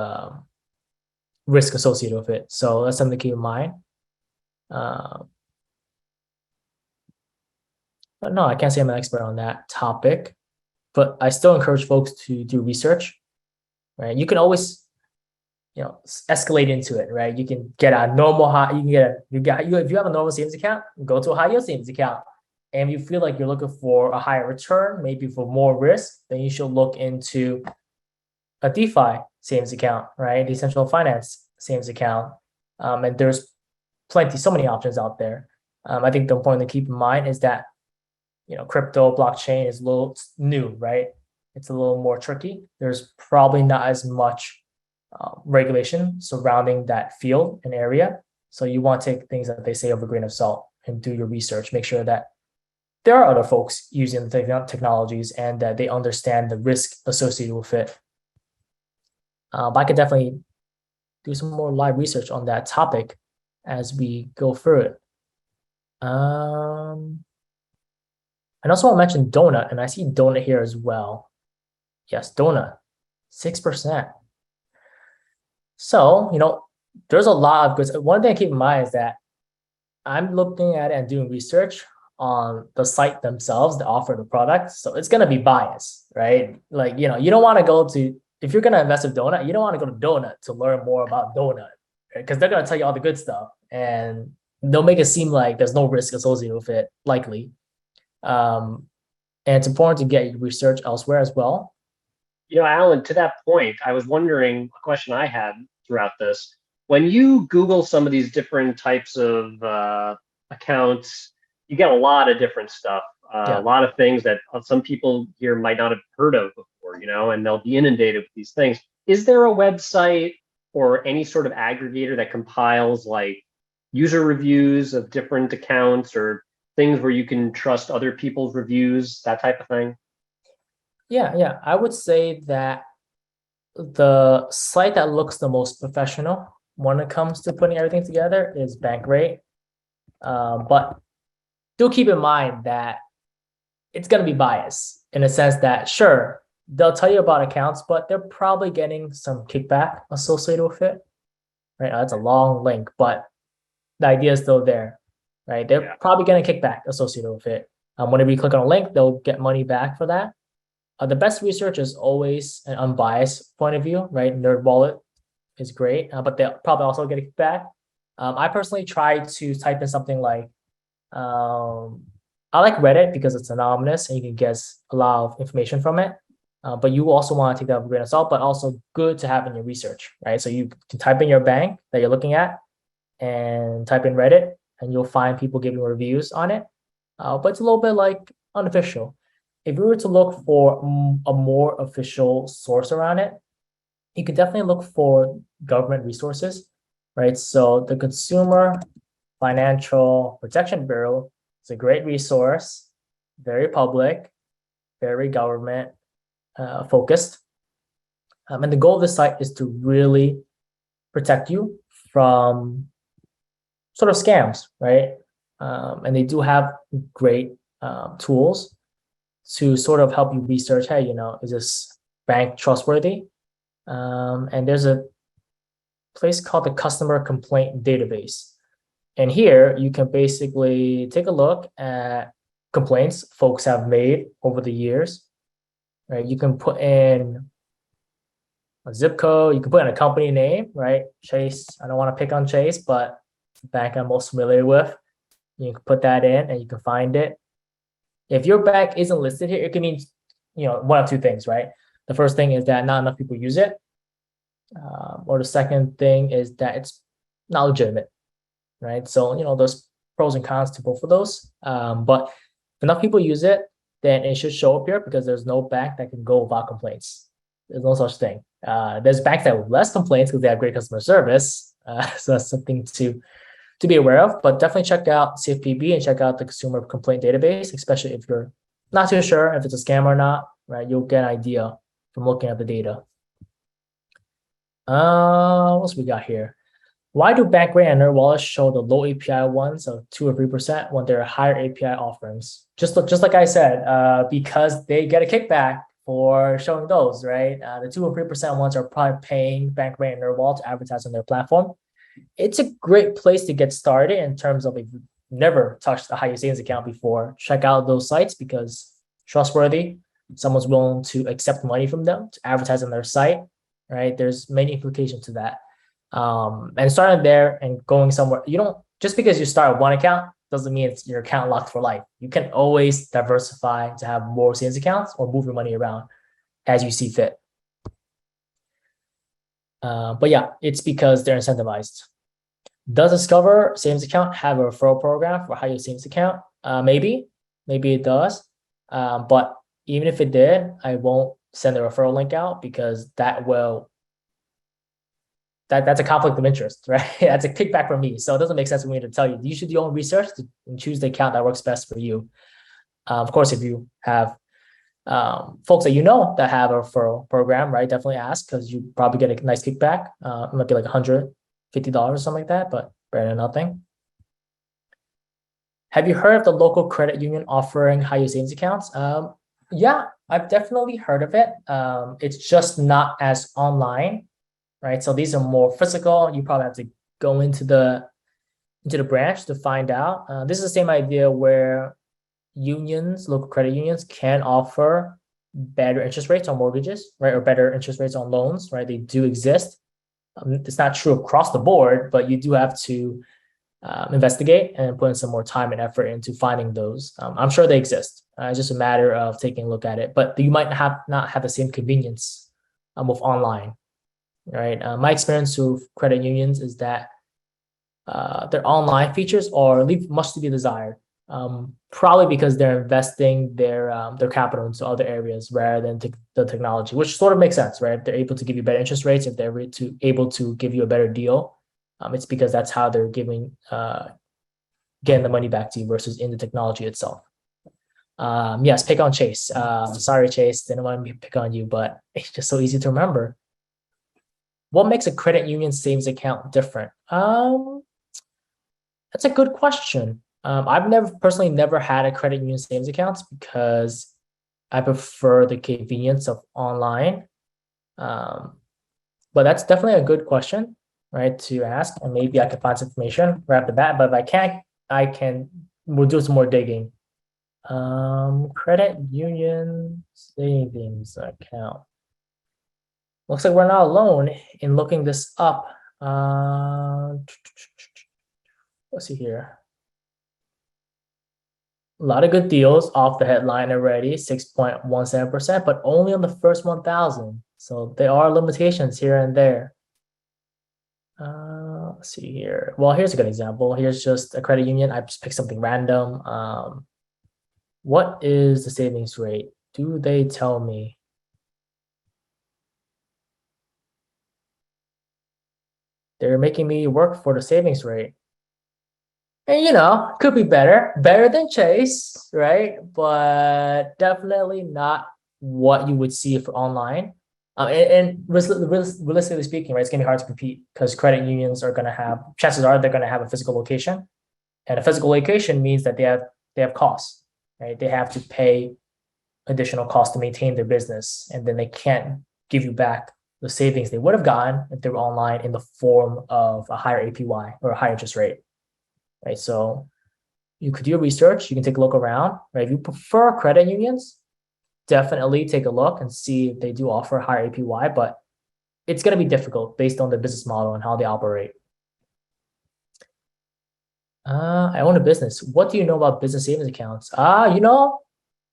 [SPEAKER 2] risk associated with it. So that's something to keep in mind. But no, I can't say I'm an expert on that topic, but I still encourage folks to do research, right? You can always, escalate into it, right? You can get a normal high, if you have a normal savings account, go to a high yield savings account. And if you feel like you're looking for a higher return, maybe for more risk, then you should look into a DeFi savings account, right? Decentralized finance savings account. And there's so many options out there. I think the important to keep in mind is that, crypto blockchain is a little new, right? It's a little more tricky. There's probably not as much regulation surrounding that field and area. So you want to take things that they say with a grain of salt and do your research. Make sure that there are other folks using the technologies and that they understand the risk associated with it. But I could definitely do some more live research on that topic as we go through it. And also I'll mention donut, and I see donut here as well. Yes, donut, 6%. So, there's a lot of goods. One thing to keep in mind is that I'm looking at it and doing research on the site themselves that offer the product. So it's going to be biased, right? Like, you don't want to go to, if you're going to invest in donut, you don't want to go to donut to learn more about donut, because they're going to tell you all the good stuff and they'll make it seem like there's no risk associated with it, likely. And it's important to get your research elsewhere as well.
[SPEAKER 1] Alan, to that point, I was wondering, a question I had throughout this, when you Google some of these different types of accounts, you get a lot of different stuff, a lot of things that some people here might not have heard of before, and they'll be inundated with these things. Is there a website or any sort of aggregator that compiles like user reviews of different accounts or things where you can trust other people's reviews, that type of thing?
[SPEAKER 2] Yeah. I would say that the site that looks the most professional when it comes to putting everything together is Bankrate. But do keep in mind that it's going to be biased in a sense that, sure, they'll tell you about accounts, but they're probably getting some kickback associated with it. Right? That's a long link, but the idea is still there, right? They're probably getting a kickback associated with it. Whenever you click on a link, they'll get money back for that. The best research is always an unbiased point of view, right? NerdWallet is great, but they'll probably also get a kickback. I personally try to type in something like, I like Reddit because it's anonymous and you can guess a lot of information from it. But you also want to take that with a grain of salt, but also good to have in your research, right? So you can type in your bank that you're looking at and type in Reddit and you'll find people giving reviews on it. But it's a little bit like unofficial. If you were to look for a more official source around it, you could definitely look for government resources, right? So the Consumer Financial Protection Bureau is a great resource, very public, very government focused. And the goal of this site is to really protect you from sort of scams, right? And they do have great tools to sort of help you research, hey, is this bank trustworthy? And there's a place called the Customer Complaint Database. And here you can basically take a look at complaints folks have made over the years, right? You can put in a zip code, you can put in a company name, right? Chase, I don't want to pick on Chase, but the bank I'm most familiar with. You can put that in and you can find it. If your bank isn't listed here, it can mean, one of two things, right? The first thing is that not enough people use it. Or the second thing is that it's not legitimate, right? So, there's pros and cons to both of those. But if enough people use it, then it should show up here because there's no bank that can go without complaints. There's no such thing. There's banks that have less complaints because they have great customer service. So that's something to be aware of, but definitely check out CFPB and check out the Consumer Complaint Database, especially if you're not too sure if it's a scam or not, right? You'll get an idea from looking at the data. What else we got here? Why do Bankrate and NerdWallet show the low API ones of 2 or 3% when there are higher API offerings? Just like I said, because they get a kickback for showing those, right? The 2 or 3% ones are probably paying Bankrate and NerdWallet to advertise on their platform. It's a great place to get started in terms of if you've never touched a high-yield savings account before, check out those sites because trustworthy, someone's willing to accept money from them to advertise on their site, right? There's many implications to that. And starting there and going somewhere, just because you start one account doesn't mean it's your account locked for life. You can always diversify to have more savings accounts or move your money around as you see fit. But yeah, it's because they're incentivized. Does Discover Savings Account have a referral program for high-yield savings account? Maybe it does. But even if it did, I won't send the referral link out because that will that's a conflict of interest, right? That's a kickback from me. So it doesn't make sense for me to tell you. You should do your own research and choose the account that works best for you. Of course, if you have folks that you know that have a referral program, right? Definitely ask because you probably get a nice kickback. It might be like $150 or something like that, but better than nothing. Have you heard of the local credit union offering high yield savings accounts? Yeah, I've definitely heard of it. It's just not as online, right? So these are more physical. You probably have to go into the branch to find out. This is the same idea where unions, local credit unions, can offer better interest rates on mortgages, right, or better interest rates on loans, right? They do exist. It's not true across the board, but you do have to investigate and put in some more time and effort into finding those. I'm sure they exist. It's just a matter of taking a look at it, but you might not have the same convenience with online, right? My experience with credit unions is that their online features are leave much to be desired. Probably because they're investing their capital into other areas rather than the technology, which sort of makes sense, right? If they're able to give you better interest rates, if they're able to give you a better deal, it's because that's how they're getting the money back to you versus in the technology itself. Yes, pick on Chase. Sorry, Chase, didn't want to pick on you, but it's just so easy to remember. What makes a credit union savings account different? That's a good question. I've personally never had a credit union savings account because I prefer the convenience of online. But that's definitely a good question, right, to ask, and maybe I can find some information right off the bat. But if I can't, we'll do some more digging. Credit union savings account. Looks like we're not alone in looking this up. Let's see here. A lot of good deals off the headline already, 6.17%, but only on the first 1,000. So there are limitations here and there. Let's see here. Well, here's a good example. Here's just a credit union. I just picked something random. What is the savings rate? Do they tell me? They're making me work for the savings rate. And could be better than Chase, right? But definitely not what you would see for online. And realistically speaking, right, it's gonna be hard to compete because credit unions are gonna have, chances are they're gonna have a physical location, and a physical location means that they have costs, right? They have to pay additional costs to maintain their business, and then they can't give you back the savings they would have gotten if they were online in the form of a higher APY or a higher interest rate. Right, so you could do your research. You can take a look around. Right, if you prefer credit unions, definitely take a look and see if they do offer higher APY. But it's going to be difficult based on the business model and how they operate. I own a business. What do you know about business savings accounts? I'm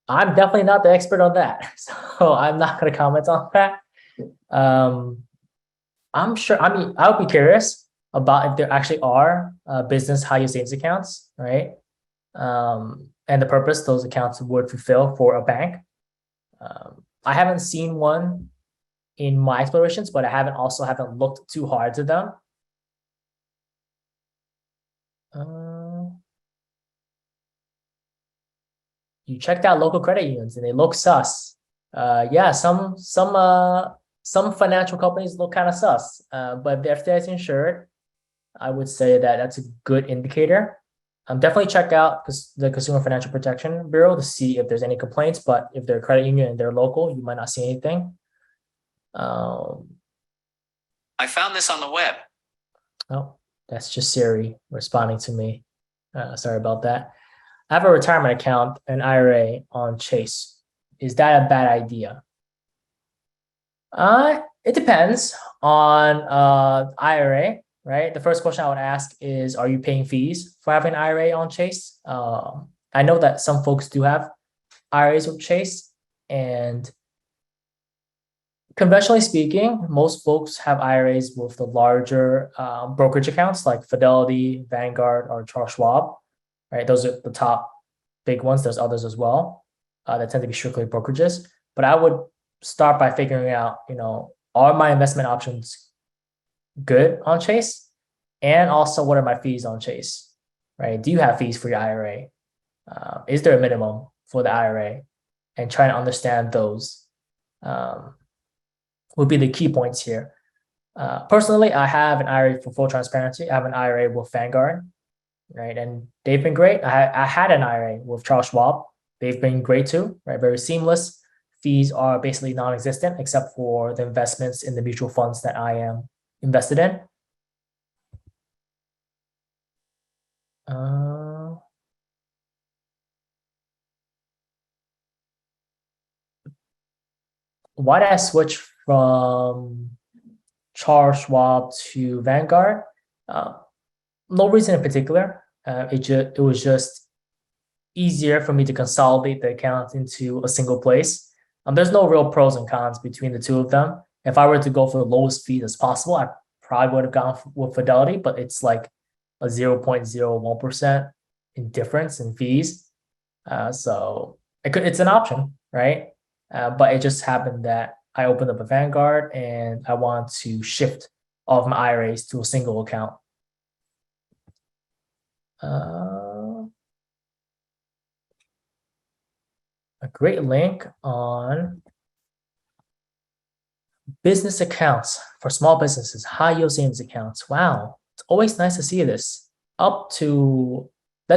[SPEAKER 2] definitely not the expert on that, so I'm not going to comment on that. I'm sure. I mean, I would be curious about if there actually are business high yield savings accounts, right? And the purpose those accounts would fulfill for a bank. I haven't seen one in my explorations, but I haven't looked too hard to them. You checked out local credit unions and they look sus. Yeah, some financial companies look kind of sus, but if they're insured, I would say that that's a good indicator. Definitely check out the Consumer Financial Protection Bureau to see if there's any complaints, but if they're a credit union and they're local, you might not see anything.
[SPEAKER 3] I found this on the web.
[SPEAKER 2] Oh, that's just Siri responding to me. Sorry about that. I have a retirement account, an IRA on Chase. Is that a bad idea? It depends on IRA. Right? The first question I would ask is, are you paying fees for having an IRA on Chase? I know that some folks do have IRAs with Chase, and conventionally speaking, most folks have IRAs with the larger brokerage accounts like Fidelity, Vanguard, or Charles Schwab. Right? Those are the top big ones. There's others as well that tend to be strictly brokerages. But I would start by figuring out, are my investment options good on Chase? And also, what are my fees on Chase? Right? Do you have fees for your IRA? Is there a minimum for the IRA? And trying to understand those would be the key points here. Personally, I have an IRA for full transparency. I have an IRA with Vanguard, right? And they've been great. I had an IRA with Charles Schwab. They've been great too, right? Very seamless. Fees are basically non-existent except for the investments in the mutual funds that I am invested in. Why did I switch from Charles Schwab to Vanguard? No reason in particular. It was just easier for me to consolidate the accounts into a single place. There's no real pros and cons between the two of them. If I were to go for the lowest fees as possible, I probably would have gone with Fidelity, but it's like a 0.01% in difference in fees. So it's an option, right? But it just happened that I opened up a Vanguard and I want to shift all of my IRAs to a single account. A great link on business accounts for small businesses, high yield savings accounts. Wow, it's always nice to see this. That's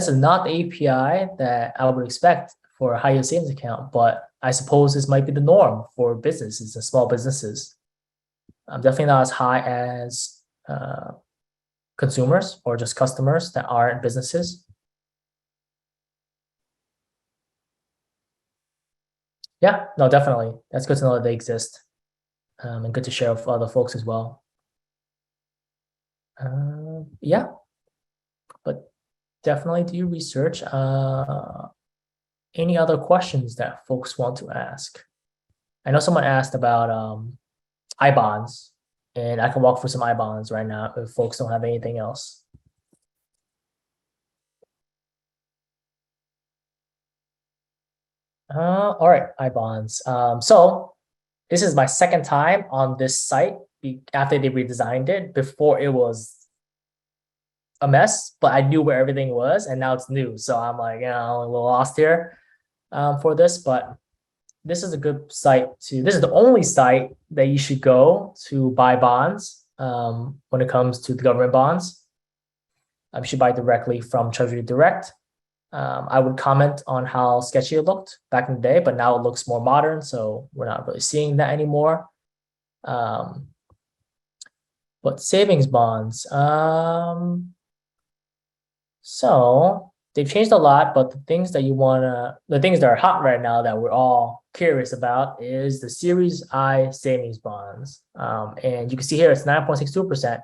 [SPEAKER 2] not the API that I would expect for a high yield savings account, but I suppose this might be the norm for businesses and small businesses. Definitely not as high as consumers or just customers that aren't businesses. Yeah, no, definitely. That's good to know that they exist, and good to share with other folks as well. Yeah, but definitely do research. Any other questions that folks want to ask? I know someone asked about I-bonds, and I can walk through some I-bonds right now if folks don't have anything else. All right, I-bonds. So this is my second time on this site after they redesigned it. Before it was a mess, but I knew where everything was, and now it's new. So I'm like, a little lost here for this, but this is a good site this is the only site that you should go to buy bonds when it comes to the government bonds. You should buy directly from Treasury Direct. I would comment on how sketchy it looked back in the day, but now it looks more modern, so we're not really seeing that anymore. But savings bonds. So they've changed a lot, but the things that are hot right now that we're all curious about is the Series I savings bonds. And you can see here it's 9.62%.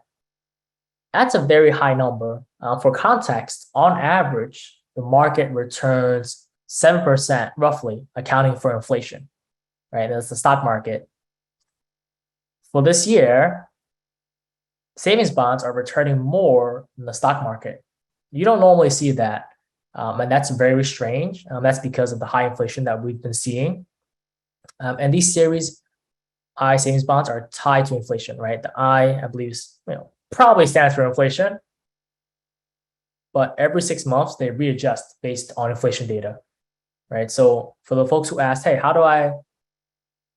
[SPEAKER 2] That's a very high number. For context, on average, the market returns 7% roughly, accounting for inflation, right? That's the stock market. For this year, savings bonds are returning more than the stock market. You don't normally see that. And that's very strange. That's because of the high inflation that we've been seeing. And these Series I savings bonds are tied to inflation, right? The I believe, probably stands for inflation. But every 6 months, they readjust based on inflation data, right? So for the folks who asked, hey, how do I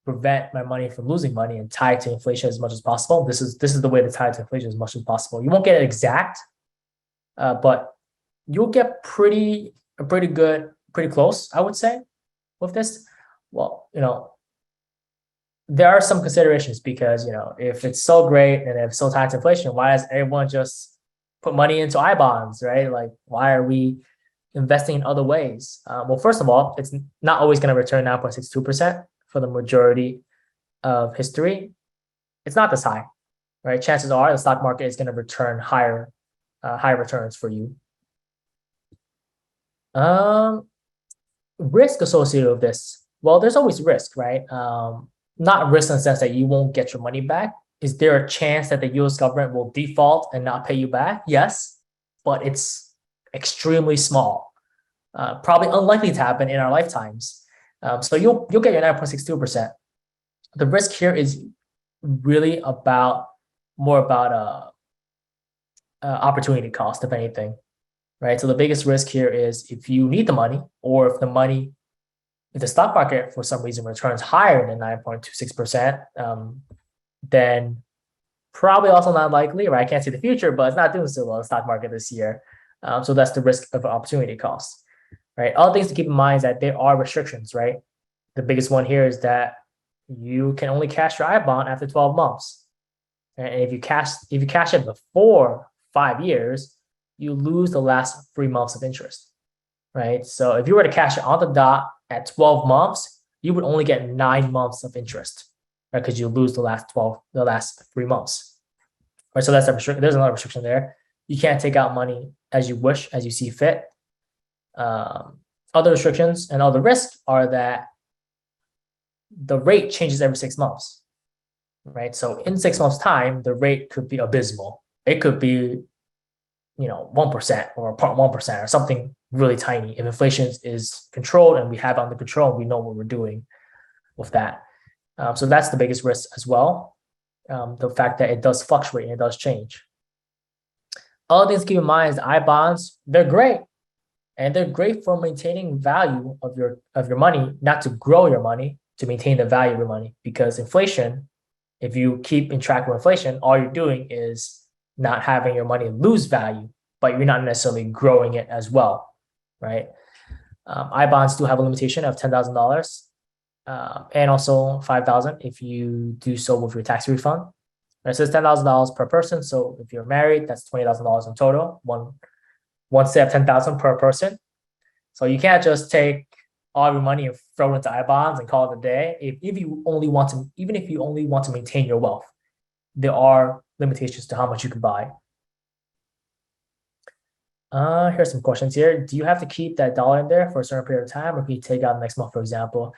[SPEAKER 2] prevent my money from losing money and tie it to inflation as much as possible? This is the way to tie it to inflation as much as possible. You won't get it exact, but you'll get pretty close, I would say, with this. Well, there are some considerations because, if it's so great and if it's so tied to inflation, why does everyone just put money into I-bonds, right? Like, why are we investing in other ways? Well, first of all, it's not always going to return 9.62% for the majority of history. It's not this high, right? Chances are the stock market is going to return higher returns for you. Risk associated with this. Well, there's always risk, right? Not risk in the sense that you won't get your money back. Is there a chance that the US government will default and not pay you back? Yes, but it's extremely small. Probably unlikely to happen in our lifetimes. So you'll get your 9.62%. The risk here is really about more about opportunity cost, if anything, right? So the biggest risk here is if you need the money, or if the stock market for some reason returns higher than 9.26%, then probably also not likely, right? I can't see the future, but it's not doing so well in the stock market this year. So that's the risk of opportunity cost, right? Other things to keep in mind is that there are restrictions, right? The biggest one here is that you can only cash your I bond after 12 months. And if you cash it before 5 years, you lose the last 3 months of interest, right? So if you were to cash it on the dot at 12 months, you would only get 9 months of interest, right? Because you lose the last 3 months, right? So that's a restriction. There's another restriction there. You can't take out money as you wish, as you see fit. Other restrictions and other risks are that the rate changes every 6 months, right? So in 6 months' time, the rate could be abysmal. It could be, 1% or 0.1% or something really tiny. If inflation is controlled and we have it under control, we know what we're doing with that. So that's the biggest risk as well. The fact that it does fluctuate and it does change. Other things to keep in mind is I bonds, they're great. And they're great for maintaining value of your money, not to grow your money, to maintain the value of your money. Because inflation, if you keep in track with inflation, all you're doing is not having your money lose value, but you're not necessarily growing it as well, right? I bonds do have a limitation of $10,000 and also $5,000 if you do so with your tax refund. It says $10,000 per person. So if you're married, that's $20,000 in total. One set of 10,000 per person. So you can't just take all your money and throw it into I bonds and call it a day. If you only want to maintain your wealth, there are limitations to how much you can buy. Here's some questions here. Do you have to keep that dollar in there for a certain period of time, or can you take out next month, for example?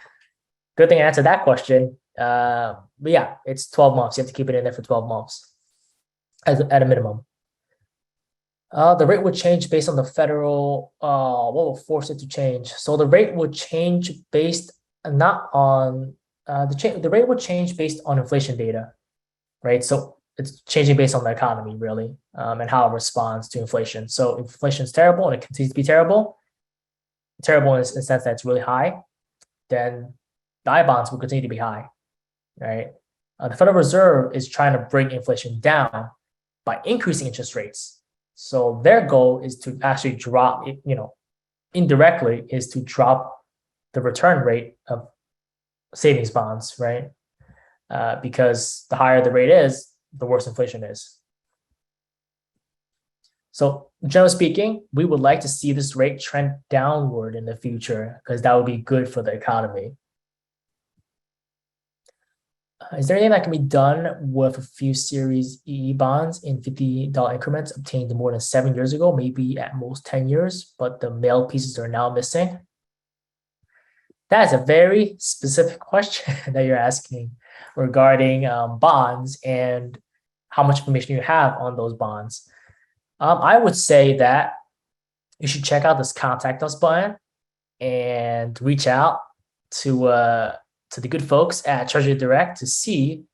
[SPEAKER 2] Good thing I answered that question. But yeah, it's 12 months. You have to keep it in there for 12 months at a minimum. The rate would change based on the federal, what will force it to change? So the rate would change based not on, the rate would change based on inflation data, right? So it's changing based on the economy, really, and how it responds to inflation. So if inflation is terrible and it continues to be terrible in the sense that it's really high, then the I bonds will continue to be high, right? The Federal Reserve is trying to bring inflation down by increasing interest rates. So their goal is to actually drop, indirectly is to drop the return rate of savings bonds, right? Because the higher the rate is, the worse inflation is. So generally speaking, we would like to see this rate trend downward in the future because that would be good for the economy. Is there anything that can be done with a few Series E bonds in $50 increments obtained more than 7 years ago, maybe at most 10 years, but the male pieces are now missing? That is a very specific question that you're asking regarding bonds and how much information you have on those bonds. I would say that you should check out this contact us button and reach out to the good folks at Treasury Direct to see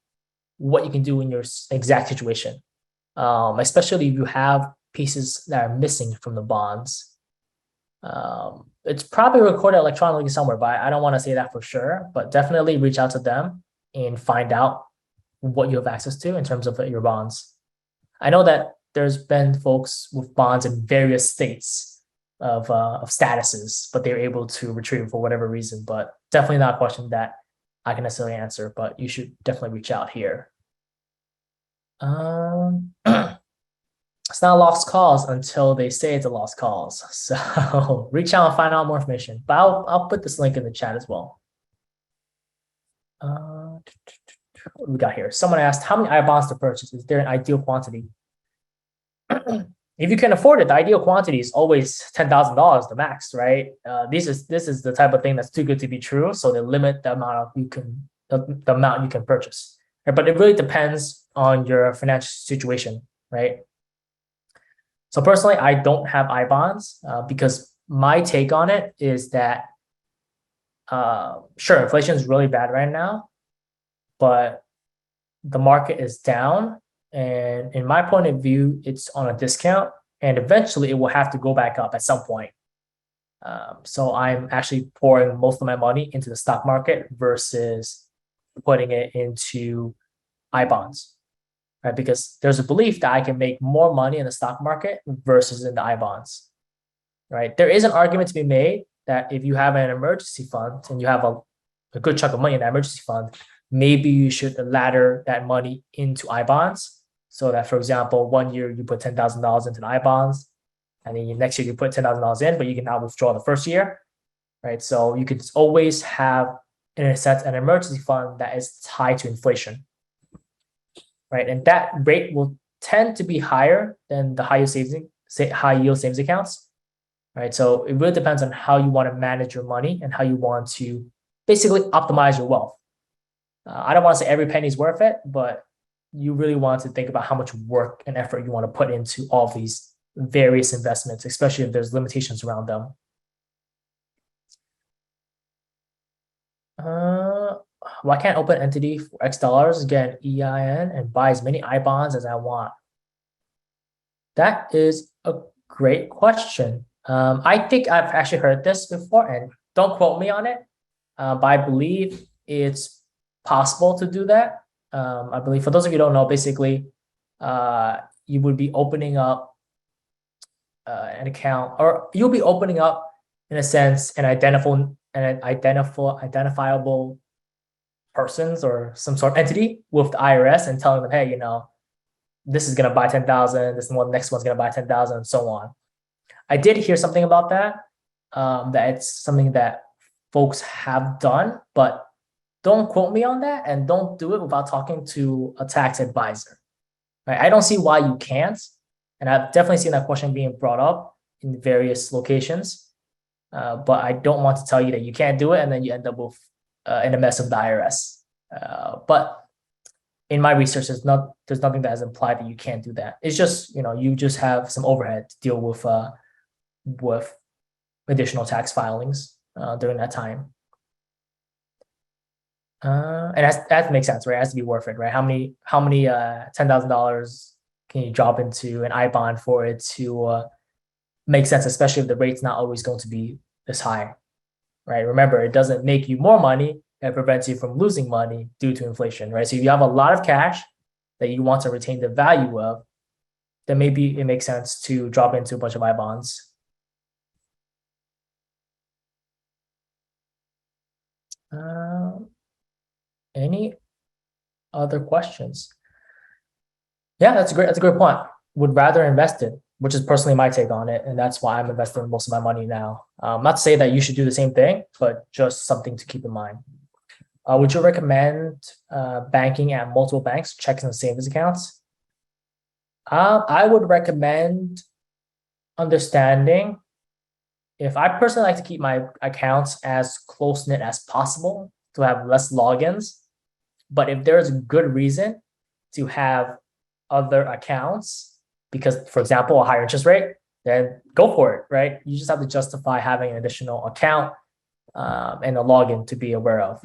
[SPEAKER 2] what you can do in your exact situation, especially if you have pieces that are missing from the bonds. It's probably recorded electronically somewhere, but I don't want to say that for sure, but definitely reach out to them and find out what you have access to in terms of your bonds. I know that there's been folks with bonds in various states of statuses, but they're able to retrieve for whatever reason, but definitely not a question that I can necessarily answer, but you should definitely reach out here. It's not a lost cause until they say it's a lost cause. So reach out and find out more information. But I'll put this link in the chat as well. What do we got here? Someone asked, how many I bonds to purchase? Is there an ideal quantity? If you can afford it, the ideal quantity is always $10,000, the max, right? This is the type of thing that's too good to be true. So they limit the amount the amount you can purchase. Right? But it really depends on your financial situation, right? So personally, I don't have I bonds because my take on it is that sure, inflation is really bad right now, but the market is down And in my point of view, it's on a discount, and eventually it will have to go back up at some point. So I'm actually pouring most of my money into the stock market versus putting it into I bonds, right? Because there's a belief that I can make more money in the stock market versus in the I bonds, right? There is an argument to be made that if you have an emergency fund and you have a good chunk of money in that emergency fund, maybe you should ladder that money into I bonds. So that, for example, 1 year you put $10,000 into the I bonds, and then next year you put $10,000 in, but you can now withdraw the first year, right? So you could always have, in a sense, an emergency fund that is tied to inflation, right? And that rate will tend to be higher than the high yield savings accounts, right? So it really depends on how you want to manage your money and how you want to basically optimize your wealth. I don't want to say every penny is worth it, but you really want to think about how much work and effort you want to put into all of these various investments, especially if there's limitations around them. Why can't I open an entity for X dollars, get an EIN, and buy as many I bonds as I want? That is a great question. I think I've actually heard this before, and don't quote me on it, but I believe it's possible to do that. I believe, for those of you who don't know, basically, you would be opening up an account, or you'll be opening up, in a sense, an identifiable persons or some sort of entity with the IRS, and telling them, hey, this is going to buy 10,000, next one's going to buy 10,000, and so on. I did hear something about that, that it's something that folks have done, but don't quote me on that, and don't do it without talking to a tax advisor. Right? I don't see why you can't, and I've definitely seen that question being brought up in various locations, but I don't want to tell you that you can't do it, and then you end up with in a mess of the IRS. But in my research, there's nothing that has implied that you can't do that. It's just, you just have some overhead to deal with additional tax filings during that time. And that makes sense, right? It has to be worth it, right? How many $10,000 can you drop into an I bond for it to make sense, especially if the rate's not always going to be this high, right? Remember, it doesn't make you more money; it prevents you from losing money due to inflation, right? So if you have a lot of cash that you want to retain the value of, then maybe it makes sense to drop into a bunch of I bonds. Any other questions? Yeah, that's a great point. Would rather invest it, which is personally my take on it, and that's why I'm investing most of my money now. Not to say that you should do the same thing, but just something to keep in mind. Would you recommend banking at multiple banks, checking and savings accounts? I would recommend understanding. If I personally like to keep my accounts as close-knit as possible to have less logins, but if there's a good reason to have other accounts, because, for example, a higher interest rate, then go for it, right? You just have to justify having an additional account and a login to be aware of,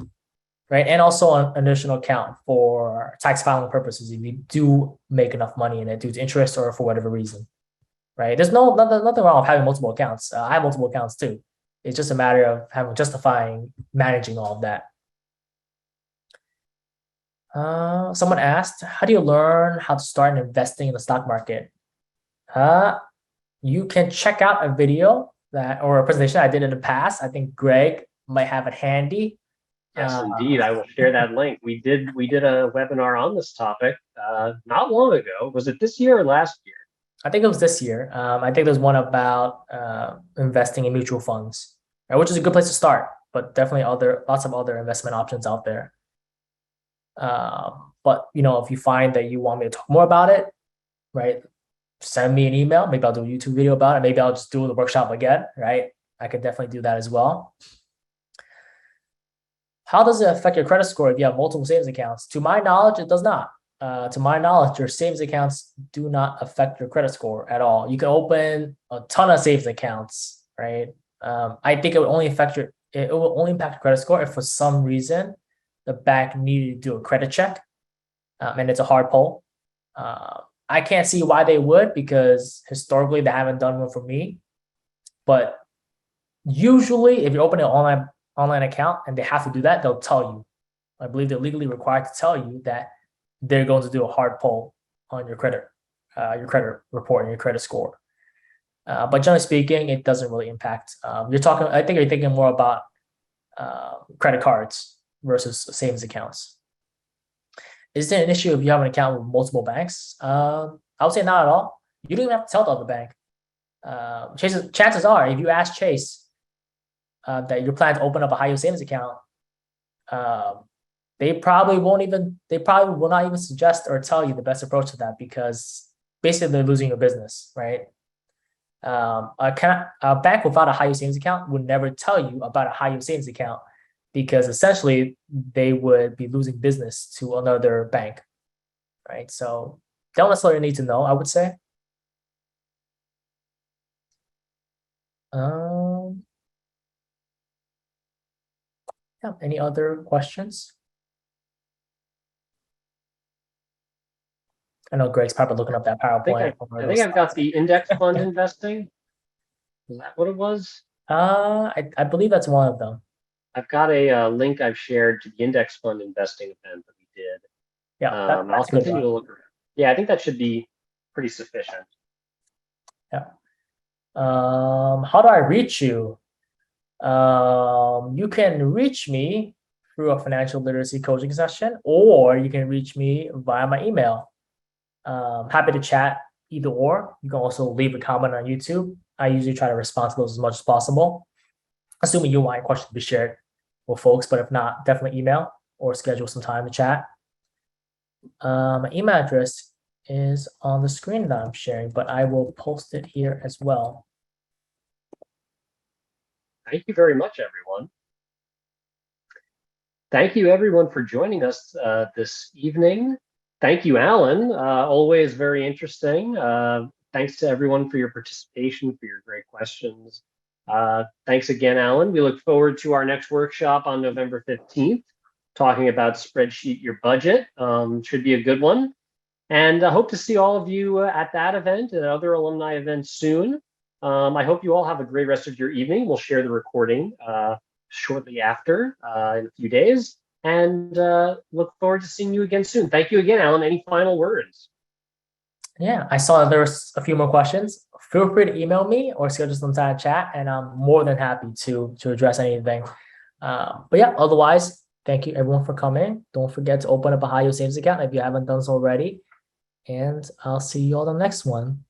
[SPEAKER 2] right? And also an additional account for tax filing purposes if you do make enough money in it due to interest or for whatever reason, right? There's nothing wrong with having multiple accounts. I have multiple accounts too. It's just a matter of justifying managing all of that. Someone asked, how do you learn how to start investing in the stock market? You can check out a video or a presentation I did in the past. I think Greg might have it handy.
[SPEAKER 1] Yes, indeed. I will share that link. We did a webinar on this topic not long ago. Was it this year or last year?
[SPEAKER 2] I think it was this year. I think there's one about investing in mutual funds, right, which is a good place to start, but definitely lots of other investment options out there. But if you find that you want me to talk more about it, right, send me an email. Maybe I'll do a YouTube video about it. Maybe I'll just do the workshop again, right? I could definitely do that as well. How does it affect your credit score if you have multiple savings accounts? To my knowledge, it does not. To my knowledge, your savings accounts do not affect your credit score at all. You can open a ton of savings accounts, right? I think it will only impact your credit score if for some reason the bank needed to do a credit check, and it's a hard pull. I can't see why they would, because historically they haven't done one for me. But usually, if you open an online account and they have to do that, they'll tell you. I believe they're legally required to tell you that they're going to do a hard pull on your credit report and your credit score. But generally speaking, it doesn't really impact. I think you're thinking more about credit cards versus savings accounts. Is there an issue if you have an account with multiple banks? I would say not at all. You don't even have to tell the other bank. Chances are, if you ask Chase that you're planning to open up a high yield savings account, they probably will not even suggest or tell you the best approach to that, because basically they're losing your business, right? A bank without a high yield savings account would never tell you about a high yield savings account, because essentially they would be losing business to another bank, right? So don't necessarily need to know, I would say. Yeah, any other questions? I know Greg's probably looking up that PowerPoint.
[SPEAKER 1] I think I've got the index fund investing. Is that what it was?
[SPEAKER 2] I believe that's one of them.
[SPEAKER 1] I've got a link I've shared to the index fund investing event that we did.
[SPEAKER 2] Yeah,
[SPEAKER 1] I'll continue to look around. Yeah, I think that should be pretty sufficient.
[SPEAKER 2] Yeah. How do I reach you? You can reach me through a financial literacy coaching session, or you can reach me via my email. Happy to chat either or. You can also leave a comment on YouTube. I usually try to respond to those as much as possible, assuming you want your question to be shared with folks, but if not, definitely email or schedule some time to chat. My email address is on the screen that I'm sharing, but I will post it here as well.
[SPEAKER 1] Thank you very much, everyone. Thank you, everyone, for joining us this evening. Thank you, Alan. Always very interesting. Thanks to everyone for your participation, for your great questions. Thanks again, Alan. We look forward to our next workshop on November 15th, talking about Spreadsheet Your Budget. Should be a good one. And I hope to see all of you at that event and other alumni events soon. I hope you all have a great rest of your evening. We'll share the recording shortly after in a few days, and look forward to seeing you again soon. Thank you again, Alan. Any final words?
[SPEAKER 2] Yeah, I saw there's a few more questions. Feel free to email me or schedule some time to chat, and I'm more than happy to address anything. But yeah, otherwise, thank you everyone for coming. Don't forget to open up a high yield savings account if you haven't done so already. And I'll see you all the next one.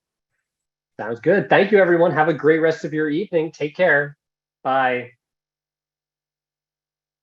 [SPEAKER 1] Sounds good. Thank you, everyone. Have a great rest of your evening. Take care. Bye.